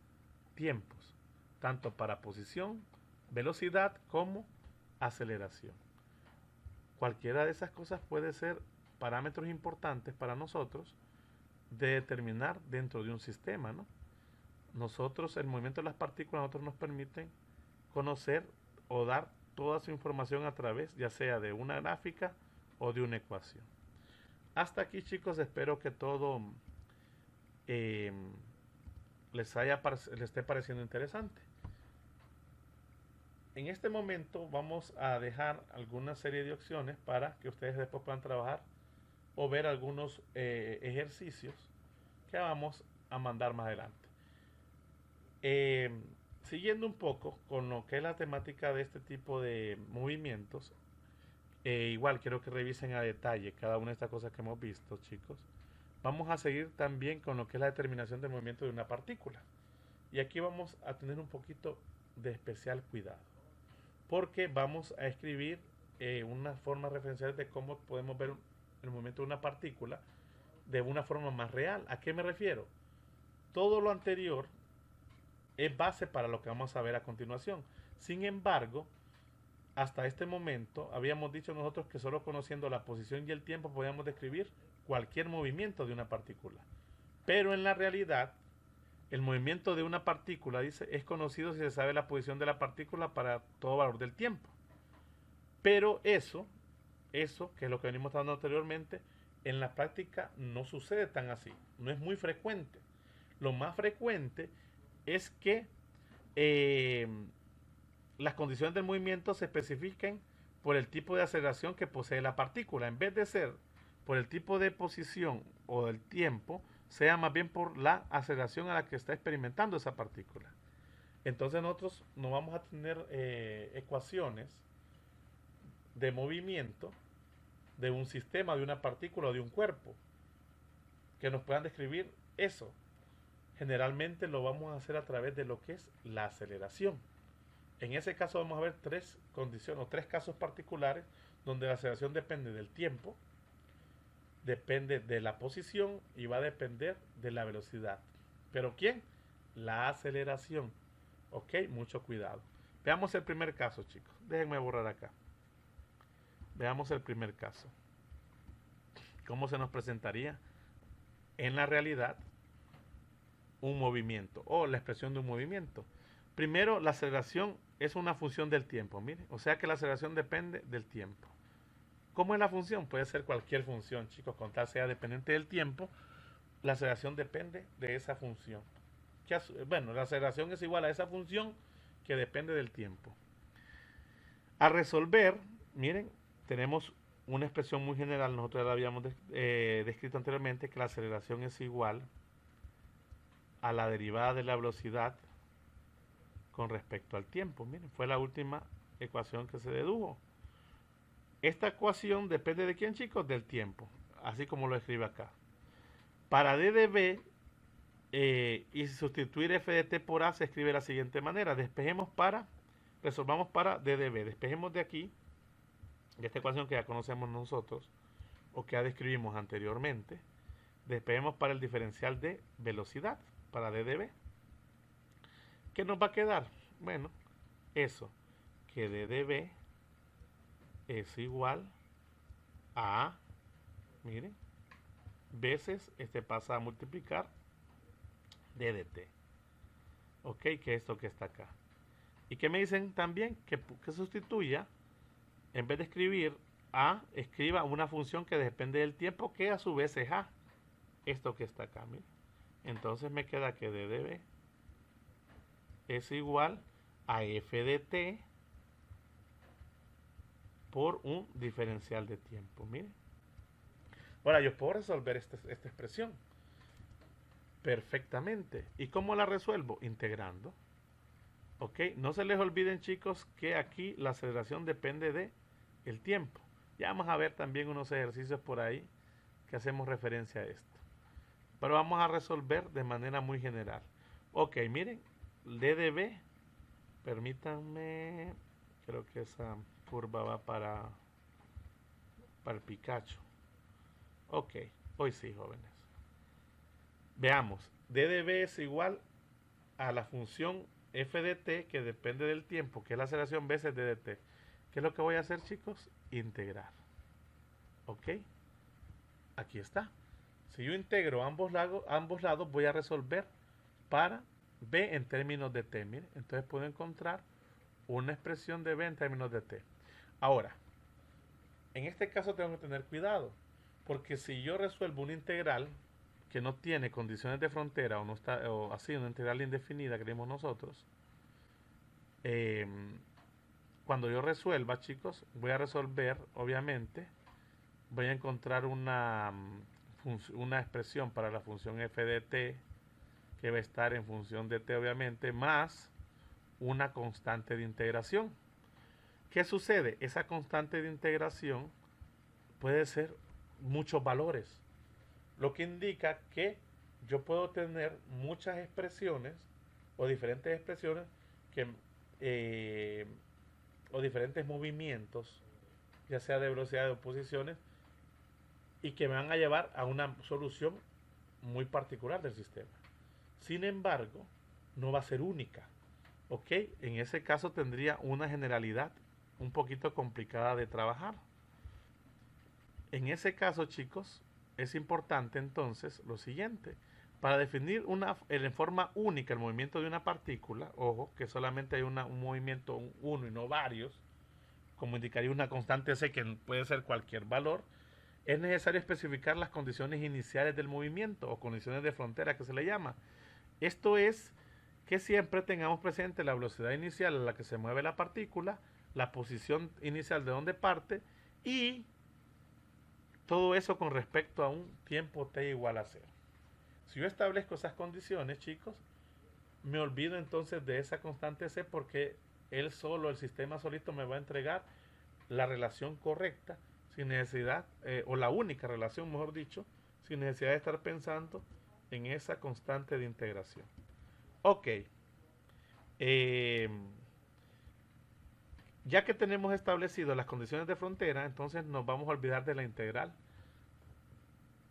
tiempos, tanto para posición, velocidad como aceleración. Cualquiera de esas cosas puede ser parámetros importantes para nosotros de determinar dentro de un sistema, ¿no? Nosotros, el movimiento de las partículas, nosotros nos permiten conocer o dar toda su información a través, ya sea de una gráfica o de una ecuación. Hasta aquí, chicos, espero que todo les esté pareciendo interesante. En este momento vamos a dejar alguna serie de opciones para que ustedes después puedan trabajar o ver algunos ejercicios que vamos a mandar más adelante. Siguiendo un poco con lo que es la temática de este tipo de movimientos, igual quiero que revisen a detalle cada una de estas cosas que hemos visto, chicos. Vamos a seguir también con lo que es la determinación del movimiento de una partícula. Y aquí vamos a tener un poquito de especial cuidado, porque vamos a escribir unas formas referenciales de cómo podemos ver el movimiento de una partícula de una forma más real. ¿A qué me refiero? Todo lo anterior es base para lo que vamos a ver a continuación. Sin embargo, hasta este momento habíamos dicho nosotros que solo conociendo la posición y el tiempo podíamos describir cualquier movimiento de una partícula. Pero en la realidad, el movimiento de una partícula, dice, es conocido si se sabe la posición de la partícula para todo valor del tiempo. Pero eso, que es lo que venimos hablando anteriormente, en la práctica no sucede tan así. No es muy frecuente. Lo más frecuente es que las condiciones del movimiento se especifiquen por el tipo de aceleración que posee la partícula. En vez de ser por el tipo de posición o del tiempo, sea más bien por la aceleración a la que está experimentando esa partícula. Entonces nosotros no vamos a tener ecuaciones de movimiento de un sistema, de una partícula o de un cuerpo que nos puedan describir eso. generalmente lo vamos a hacer a través de lo que es la aceleración. En ese caso vamos a ver tres condiciones o tres casos particulares donde la aceleración depende del tiempo, depende de la posición y va a depender de la velocidad. ¿Pero quién? La aceleración. Ok, mucho cuidado. Veamos el primer caso, chicos. Déjenme borrar acá. Veamos el primer caso. ¿Cómo se nos presentaría en la realidad un movimiento o la expresión de un movimiento? Primero, la aceleración es una función del tiempo, mire. O sea que la aceleración depende del tiempo. ¿Cómo es la función? Puede ser cualquier función, chicos, con tal sea dependiente del tiempo. La aceleración depende de esa función. Bueno, la aceleración es igual a esa función que depende del tiempo. A resolver, miren, tenemos una expresión muy general, nosotros ya la habíamos descrito anteriormente, que la aceleración es igual a la derivada de la velocidad con respecto al tiempo. Miren, fue la última ecuación que se dedujo. Esta ecuación depende de quién, chicos, del tiempo, así como lo escribe acá. Para d de b y sustituir f de t por a se escribe de la siguiente manera. Resolvamos para d de b. Despejemos de aquí, de esta ecuación que ya conocemos nosotros, o que ya describimos anteriormente. Despejemos para el diferencial de velocidad, para d de b. ¿Qué nos va a quedar? Bueno, eso, que d de b es igual a, miren, veces este pasa a multiplicar d de t. Ok, que es esto que está acá. ¿Y qué me dicen también? Que sustituya, en vez de escribir a, escriba una función que depende del tiempo, que a su vez es a. Esto que está acá, miren. Entonces me queda que d de b es igual a f de t por un diferencial de tiempo. Miren. Ahora yo puedo resolver esta expresión perfectamente. ¿Y cómo la resuelvo? Integrando. ¿Ok? No se les olviden, chicos, que aquí la aceleración depende de el tiempo. Ya vamos a ver también unos ejercicios por ahí que hacemos referencia a esto. Pero vamos a resolver de manera muy general. Ok, miren, d de b, permítanme, creo que esa curva va para el Picacho. Ok, hoy sí, jóvenes. Veamos, d de b es igual a la función f de t, que depende del tiempo, que es la aceleración veces d de t. ¿Qué es lo que voy a hacer, chicos? Integrar. ¿Ok? Aquí está. Si yo integro ambos lados, voy a resolver para b en términos de t. Mire, entonces puedo encontrar una expresión de b en términos de t. Ahora, en este caso tengo que tener cuidado, porque si yo resuelvo una integral que no tiene condiciones de frontera, o no está, o así, una integral indefinida, creemos nosotros, cuando yo resuelva, chicos, voy a resolver, obviamente, voy a encontrar una expresión para la función f de t, que va a estar en función de t, obviamente, más una constante de integración. ¿Qué sucede? Esa constante de integración puede ser muchos valores, lo que indica que yo puedo tener muchas expresiones o diferentes expresiones o diferentes movimientos, ya sea de velocidad o posiciones, y que me van a llevar a una solución muy particular del sistema. Sin embargo, no va a ser única. ¿Ok? En ese caso tendría una generalidad un poquito complicada de trabajar. En ese caso, chicos, es importante entonces lo siguiente. Para definir en forma única el movimiento de una partícula, ojo, que solamente hay un movimiento uno y no varios, como indicaría una constante C, que puede ser cualquier valor, es necesario especificar las condiciones iniciales del movimiento o condiciones de frontera, que se le llama. Esto es que siempre tengamos presente la velocidad inicial a la que se mueve la partícula, la posición inicial de donde parte y todo eso con respecto a un tiempo t igual a 0. Si yo establezco esas condiciones, chicos, me olvido entonces de esa constante c, porque él solo, el sistema solito, me va a entregar la relación correcta sin necesidad, o la única relación, mejor dicho, sin necesidad de estar pensando en esa constante de integración. Ok. Eh, ya que tenemos establecido las condiciones de frontera, entonces nos vamos a olvidar de la integral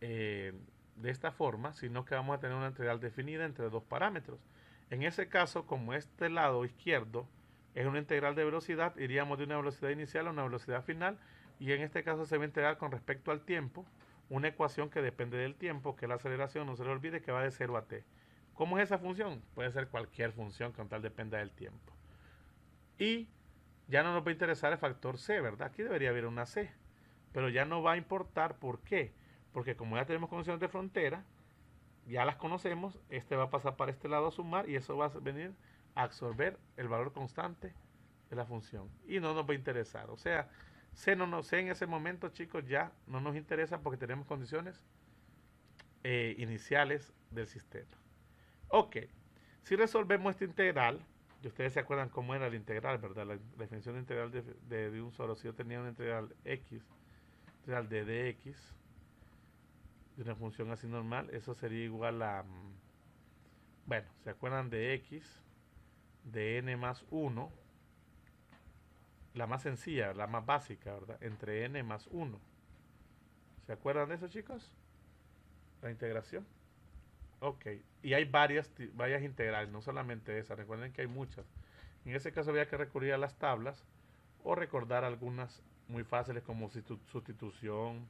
de esta forma, sino que vamos a tener una integral definida entre dos parámetros. En ese caso, como este lado izquierdo es una integral de velocidad, iríamos de una velocidad inicial a una velocidad final, y en este caso se va a integrar con respecto al tiempo, una ecuación que depende del tiempo, que es la aceleración, no se le olvide que va de 0 a t. ¿Cómo es esa función? Puede ser cualquier función con tal dependa del tiempo. Y ya no nos va a interesar el factor c, ¿verdad? Aquí debería haber una c, pero ya no va a importar. ¿Por qué? Porque como ya tenemos condiciones de frontera, ya las conocemos, este va a pasar para este lado a sumar y eso va a venir a absorber el valor constante de la función y no nos va a interesar. O sea, C, C en ese momento, chicos, ya no nos interesa porque tenemos condiciones iniciales del sistema. Ok, si resolvemos esta integral, y ustedes se acuerdan cómo era la integral, ¿verdad? La definición de integral de un solo, si yo tenía una integral x, integral de dx, de una función así normal, eso sería igual a, bueno, ¿se acuerdan de x, de n más 1? La más sencilla, la más básica, ¿verdad? Entre n más 1. ¿Se acuerdan de eso, chicos? La integración. Ok, y hay varias integrales, no solamente esa, recuerden que hay muchas. En ese caso había que recurrir a las tablas o recordar algunas muy fáciles como sustitución,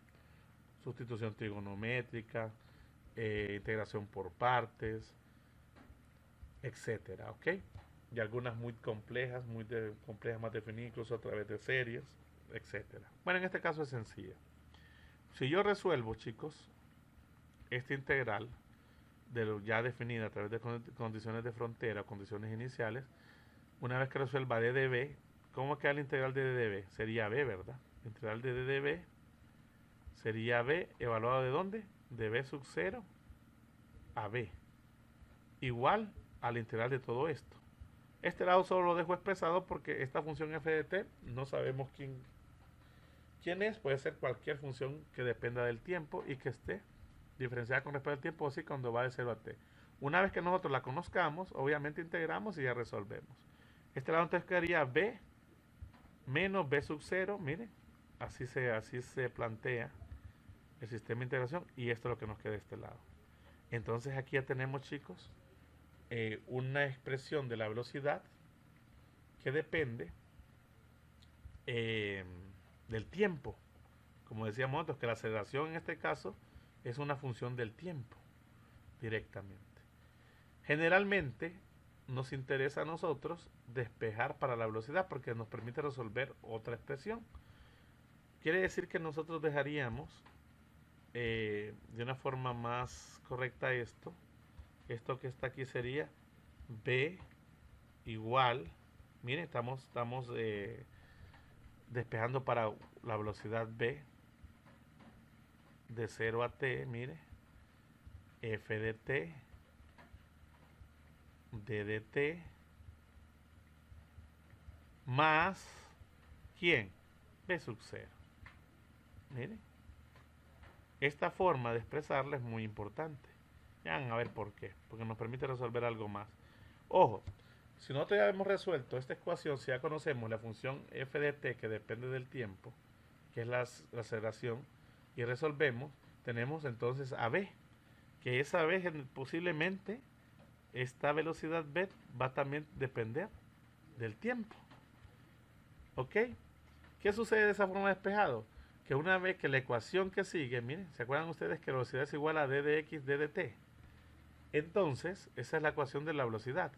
sustitución trigonométrica, integración por partes, etcétera, ¿ok? Y algunas muy complejas, complejas más definidas, incluso a través de series, etcétera. Bueno, en este caso es sencilla. Si yo resuelvo, chicos, esta integral de lo ya definida a través de condiciones de frontera, condiciones iniciales, una vez que resuelva d de b, ¿cómo queda la integral de d de b? Sería b, ¿verdad? La integral de d de b sería b evaluado de dónde? De b sub 0 a b, igual a la integral de todo esto. Este lado solo lo dejo expresado porque esta función f de t no sabemos quién es. Puede ser cualquier función que dependa del tiempo y que esté diferenciada con respecto al tiempo, así cuando va de 0 a t. Una vez que nosotros la conozcamos, obviamente integramos y ya resolvemos. Este lado entonces quedaría b menos b sub 0, miren, así se plantea el sistema de integración, y esto es lo que nos queda de este lado. Entonces aquí ya tenemos, chicos, una expresión de la velocidad que depende del tiempo. Como decíamos nosotros, que la aceleración en este caso es una función del tiempo directamente. Generalmente nos interesa a nosotros despejar para la velocidad porque nos permite resolver otra expresión. Quiere decir que nosotros dejaríamos de una forma más correcta esto que está aquí sería b igual, miren, estamos despejando para la velocidad b de 0 a t, mire, f de t, d de t, más, ¿quién? B sub 0. Mire, esta forma de expresarla es muy importante. Ya van a ver por qué, porque nos permite resolver algo más. Ojo, si nosotros ya hemos resuelto esta ecuación, si ya conocemos la función f de t que depende del tiempo, que es la aceleración, y resolvemos, tenemos entonces a b, que esa b posiblemente esta velocidad b va también a depender del tiempo. ¿Ok? ¿Qué sucede de esa forma despejado? Que una vez que la ecuación que sigue, miren, ¿se acuerdan ustedes que la velocidad es igual a d de x, d de t? Entonces, esa es la ecuación de la velocidad.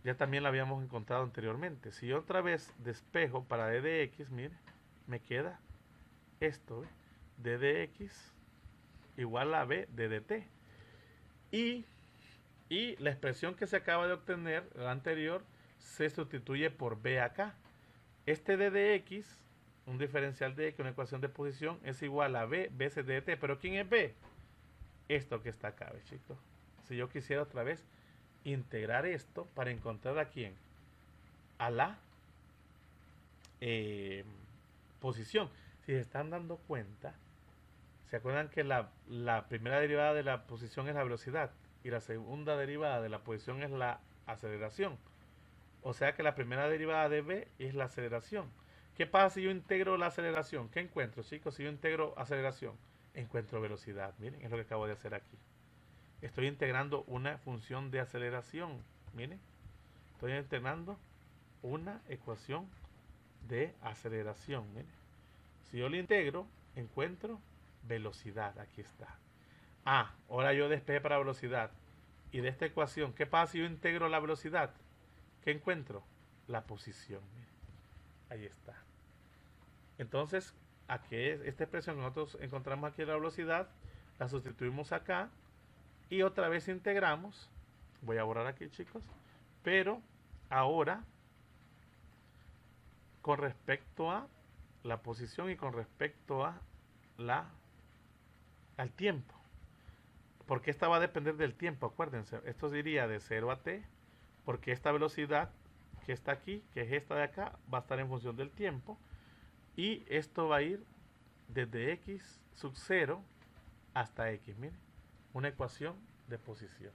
Ya también la habíamos encontrado anteriormente. Si yo otra vez despejo para d de x, mire, me queda esto, ¿eh? D de x igual a b d de t. Y la expresión que se acaba de obtener, la anterior, se sustituye por b acá. Este d de x, un diferencial de x, una ecuación de posición, es igual a b veces d de t. ¿Pero quién es b? Esto que está acá, ¿ves, chicos? Si yo quisiera otra vez integrar esto para encontrar a quién, a la posición. Si se están dando cuenta, ¿Se acuerdan que la primera derivada de la posición es la velocidad y la segunda derivada de la posición es la aceleración? O sea que la primera derivada de v es la aceleración. ¿Qué pasa si yo integro la aceleración? ¿Qué encuentro, chicos? Si yo integro aceleración, encuentro velocidad. Miren, es lo que acabo de hacer aquí. Estoy integrando una función de aceleración. Miren, estoy integrando una ecuación de aceleración. Miren. Si yo lo integro, encuentro velocidad. Aquí está. Ah, ahora yo despejé para velocidad. Y de esta ecuación, ¿qué pasa si yo integro la velocidad? ¿Qué encuentro? La posición. Miren. Ahí está. Entonces, aquí esta expresión que nosotros encontramos aquí en la velocidad, la sustituimos acá y otra vez integramos. Voy a borrar aquí, chicos. Pero ahora, con respecto a la posición y con respecto a al tiempo. Porque esta va a depender del tiempo, acuérdense. Esto iría de 0 a t, porque esta velocidad que está aquí, que es esta de acá, va a estar en función del tiempo. Y esto va a ir desde x sub 0 hasta x. Miren, una ecuación de posición.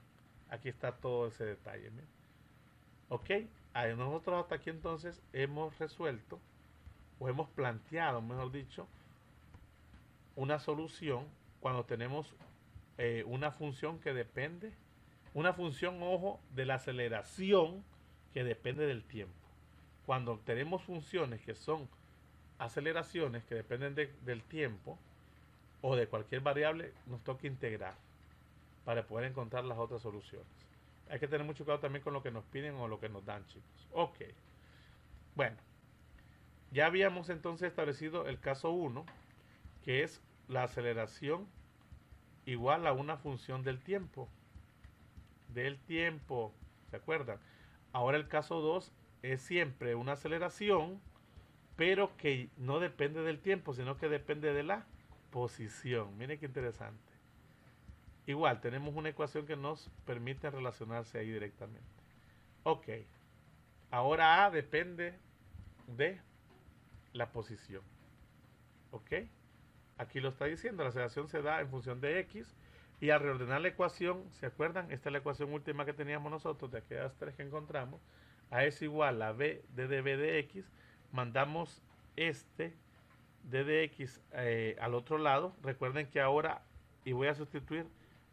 Aquí está todo ese detalle. Miren. Ok, nosotros hasta aquí entonces hemos resuelto, o hemos planteado, mejor dicho, una solución cuando tenemos una función que depende, una función, ojo, de la aceleración que depende del tiempo. Cuando tenemos funciones que son aceleraciones que dependen del tiempo o de cualquier variable, nos toca integrar para poder encontrar las otras soluciones. Hay que tener mucho cuidado también con lo que nos piden o lo que nos dan, chicos. Ok. Bueno, ya habíamos entonces establecido el caso 1, que es la aceleración igual a una función del tiempo. Del tiempo, ¿se acuerdan? Ahora el caso 2 es siempre una aceleración, pero que no depende del tiempo, sino que depende de la posición. Miren qué interesante. Igual, tenemos una ecuación que nos permite relacionarse ahí directamente. Ok. Ahora A depende de la posición. ¿Ok? Aquí lo está diciendo, la aceleración se da en función de X. Y al reordenar la ecuación, ¿se acuerdan? Esta es la ecuación última que teníamos nosotros, de aquellas tres que encontramos. A es igual a B de dB de X. Mandamos este d de X al otro lado. Recuerden que ahora, y voy a sustituir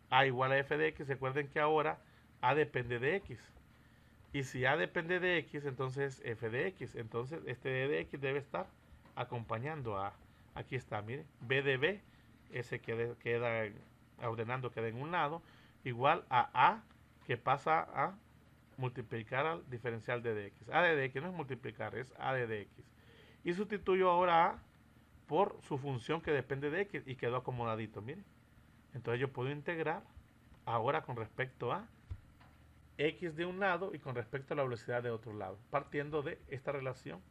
A igual a F de X, recuerden que ahora A depende de X. Y si A depende de X, entonces F de X. Entonces este D de X debe estar acompañando a A. Aquí está, mire. B de B, ese queda ordenando, queda en un lado, igual a A, que pasa a multiplicar al diferencial de dx. A de dx no es multiplicar, es A de dx. Y sustituyo ahora A por su función que depende de x y quedó acomodadito, miren. Entonces yo puedo integrar ahora con respecto a x de un lado y con respecto a la velocidad de otro lado, partiendo de esta relación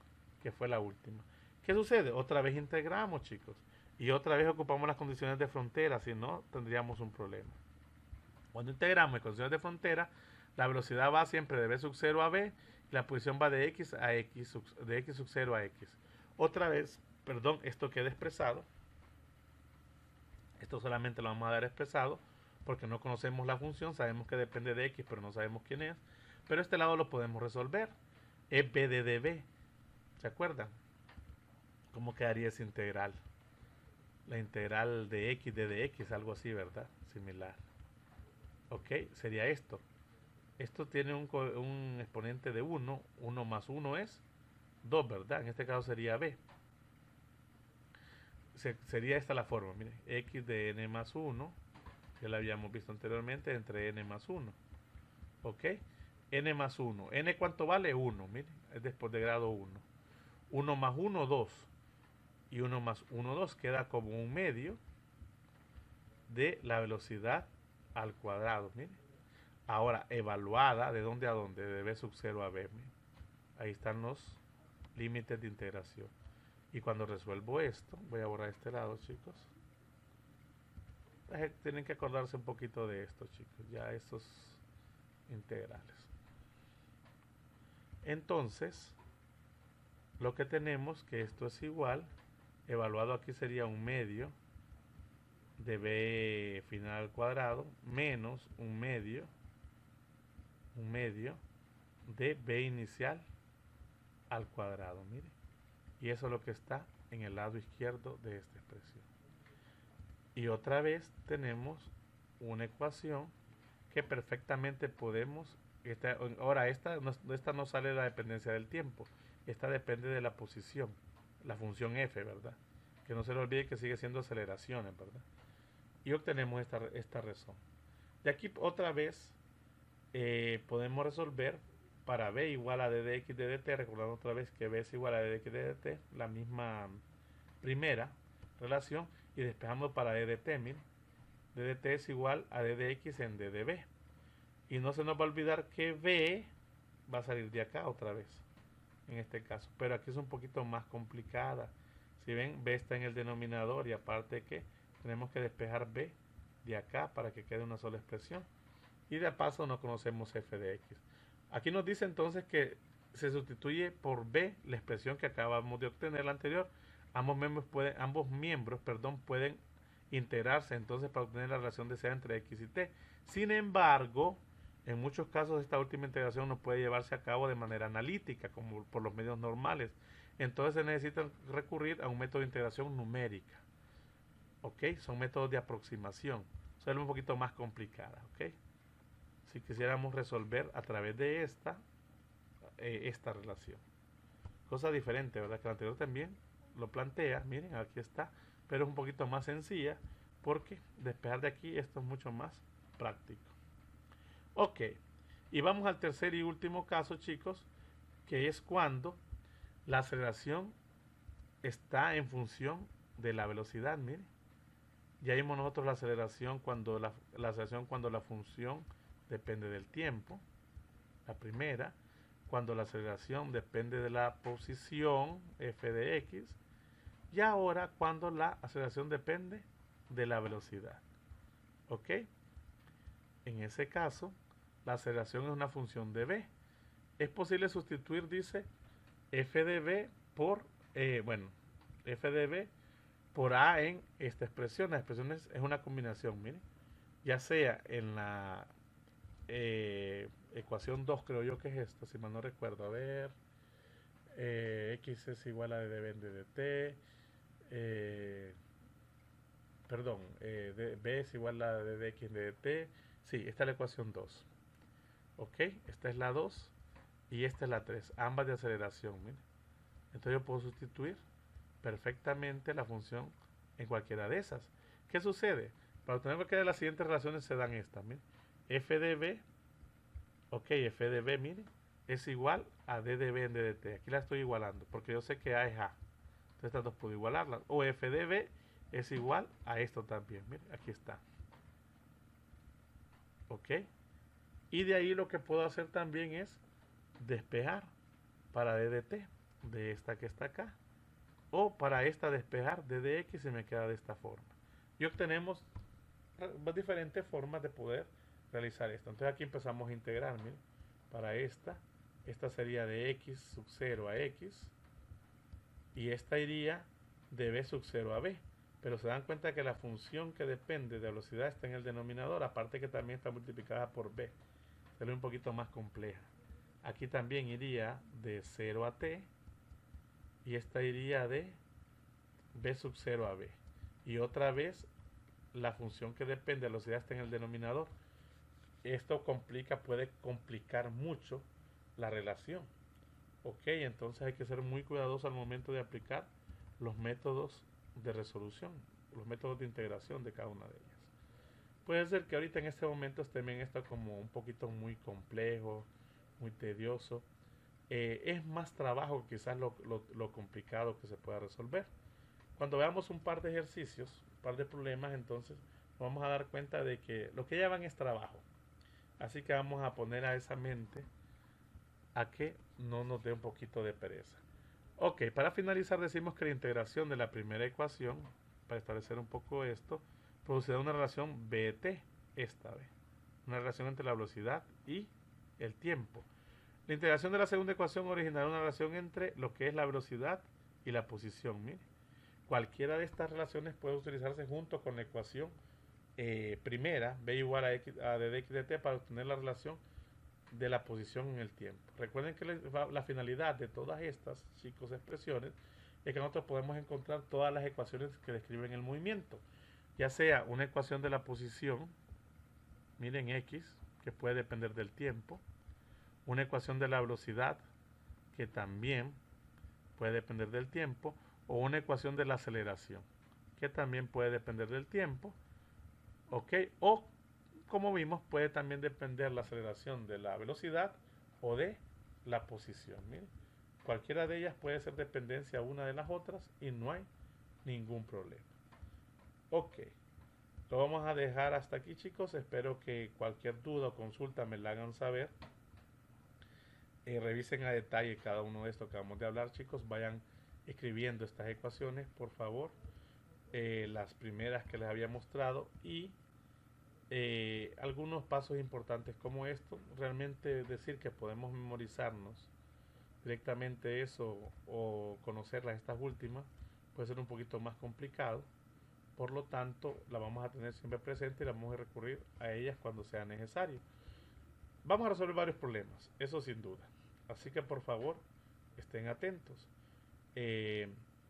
que fue la última. ¿Qué sucede? Otra vez integramos, chicos, y otra vez ocupamos las condiciones de frontera, si no tendríamos un problema. Cuando integramos en condiciones de frontera, la velocidad va siempre de b sub 0 a b y la posición va de x a x, de x sub 0 a x. Otra vez, perdón, esto queda expresado. Esto solamente lo vamos a dar expresado porque no conocemos la función, sabemos que depende de x, pero no sabemos quién es. Pero este lado lo podemos resolver. Es b de db. ¿Se acuerdan? ¿Cómo quedaría esa integral? La integral de x de dx, algo así, ¿verdad? Similar. Ok, sería esto. Esto tiene un exponente de 1. 1 más 1 es 2, ¿verdad? En este caso sería b. Sería esta la forma, miren. X de n más 1. Ya la habíamos visto anteriormente, entre n más 1. ¿Ok? N más 1. ¿N cuánto vale? 1, miren. Es después de grado 1. 1 más 1, 2. Y 1 más 1, 2. Queda como un medio de la velocidad al cuadrado, miren. Ahora, evaluada, ¿de dónde a dónde? De b sub 0 a b. Miren. Ahí están los límites de integración. Y cuando resuelvo esto, voy a borrar este lado, chicos. Tienen que acordarse un poquito de esto, chicos. Ya estos integrales. Entonces, lo que tenemos que esto es igual, evaluado aquí sería un medio de b final al cuadrado menos un medio de b inicial al cuadrado, mire. Y eso es lo que está en el lado izquierdo de esta expresión. Y otra vez tenemos una ecuación que perfectamente podemos, ahora esta no sale de la dependencia del tiempo, esta depende de la posición, la función f, ¿verdad? Que no se le olvide que sigue siendo aceleraciones, ¿verdad? Y obtenemos esta razón. De aquí otra vez podemos resolver para b igual a d de x de dt, recordando otra vez que b es igual a d de x de dt, la misma primera relación, y despejamos para d de t, miren, d de t es igual a d de x en d de b. Y no se nos va a olvidar que b va a salir de acá otra vez, en este caso. Pero aquí es un poquito más complicada. Si ven, b está en el denominador y aparte que tenemos que despejar b de acá para que quede una sola expresión. Y de paso no conocemos f de x. Aquí nos dice entonces que se sustituye por b la expresión que acabamos de obtener la anterior. Ambos miembros pueden integrarse entonces para obtener la relación deseada entre x y t. Sin embargo, en muchos casos esta última integración no puede llevarse a cabo de manera analítica, como por los medios normales. Entonces se necesita recurrir a un método de integración numérica. ¿Ok? Son métodos de aproximación. Son un poquito más complicadas. ¿Ok? Si quisiéramos resolver a través de esta relación. Cosa diferente, ¿verdad? Que la anterior también lo plantea. Miren, aquí está. Pero es un poquito más sencilla porque despejar de aquí esto es mucho más práctico. Ok, y vamos al tercer y último caso, chicos, que es cuando la aceleración está en función de la velocidad. Miren, ya vimos nosotros la aceleración cuando la función depende del tiempo, la primera, cuando la aceleración depende de la posición f de x, y ahora cuando la aceleración depende de la velocidad. ¿Ok? En ese caso, la aceleración es una función de b. Es posible sustituir, dice, f de b por, f de b por a en esta expresión. La expresión es una combinación, miren, ya sea en la ecuación 2, creo yo que es esta, si mal no recuerdo, a ver, x es igual a d de b en dt, b es igual a d de x en dt, sí, esta es la ecuación 2, ok, esta es la 2 y esta es la 3, ambas de aceleración, miren. Entonces yo puedo sustituir perfectamente la función en cualquiera de esas. ¿Qué sucede? Para obtener cualquiera de las siguientes relaciones se dan estas, miren. F de b, ok, f de b, miren, es igual a d de b en d dt. Aquí la estoy igualando, porque yo sé que a es a. Entonces estas dos puedo igualarlas. O f de b es igual a esto también, miren, aquí está. Ok. Y de ahí lo que puedo hacer también es despejar para d de t, de esta que está acá. O para esta despejar d de x y me queda de esta forma. Y obtenemos diferentes formas de poder realizar esto. Entonces aquí empezamos a integrar, miren. Para esta sería de x sub 0 a x. Y esta iría de b sub 0 a b. Pero se dan cuenta que la función que depende de velocidad está en el denominador, aparte que también está multiplicada por b. Se ve un poquito más compleja. Aquí también iría de 0 a t. Y esta iría de b sub 0 a b. Y otra vez la función que depende de la velocidad está en el denominador. Esto puede complicar mucho la relación. Ok, entonces hay que ser muy cuidadoso al momento de aplicar los métodos de resolución, los métodos de integración de cada una de ellas. Puede ser que ahorita en este momento estén viendo esto como un poquito muy complejo, muy tedioso. Es más trabajo quizás lo complicado que se pueda resolver. Cuando veamos un par de ejercicios, un par de problemas, entonces nos vamos a dar cuenta de que lo que llevan es trabajo. Así que vamos a poner a esa mente a que no nos dé un poquito de pereza. Ok, para finalizar decimos que la integración de la primera ecuación, para establecer un poco esto, producirá una relación BT, esta vez. Una relación entre la velocidad y el tiempo. La integración de la segunda ecuación originará una relación entre lo que es la velocidad y la posición. Mire. Cualquiera de estas relaciones puede utilizarse junto con la ecuación primera, b igual a, x, a de x de t, para obtener la relación de la posición en el tiempo. Recuerden que la finalidad de todas estas, chicos, expresiones es que nosotros podemos encontrar todas las ecuaciones que describen el movimiento, ya sea una ecuación de la posición, miren x, que puede depender del tiempo, una ecuación de la velocidad, que también puede depender del tiempo, o una ecuación de la aceleración, que también puede depender del tiempo, ¿ok? O, como vimos, puede también depender la aceleración de la velocidad o de la posición. Miren, cualquiera de ellas puede ser dependencia una de las otras y no hay ningún problema. Ok, lo vamos a dejar hasta aquí, chicos. Espero que cualquier duda o consulta me la hagan saber. Revisen a detalle cada uno de estos que acabamos de hablar, chicos. Vayan escribiendo estas ecuaciones, por favor. Las primeras que les había mostrado y algunos pasos importantes como esto. Realmente decir que podemos memorizarnos directamente eso o conocerlas estas últimas puede ser un poquito más complicado. Por lo tanto, la vamos a tener siempre presente y la vamos a recurrir a ellas cuando sea necesario. Vamos a resolver varios problemas, eso sin duda. Así que por favor, estén atentos.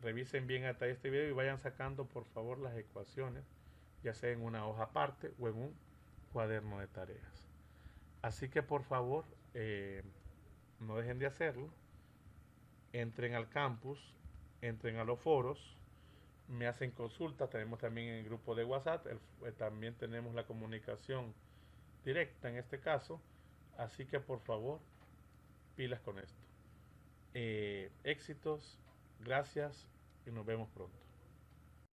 Revisen bien hasta este video y vayan sacando por favor las ecuaciones, ya sea en una hoja aparte o en un cuaderno de tareas. Así que por favor, no dejen de hacerlo. Entren al campus, entren a los foros, me hacen consulta, tenemos también el grupo de WhatsApp, también tenemos la comunicación directa en este caso, así que por favor, pilas con esto. Éxitos, gracias y nos vemos pronto.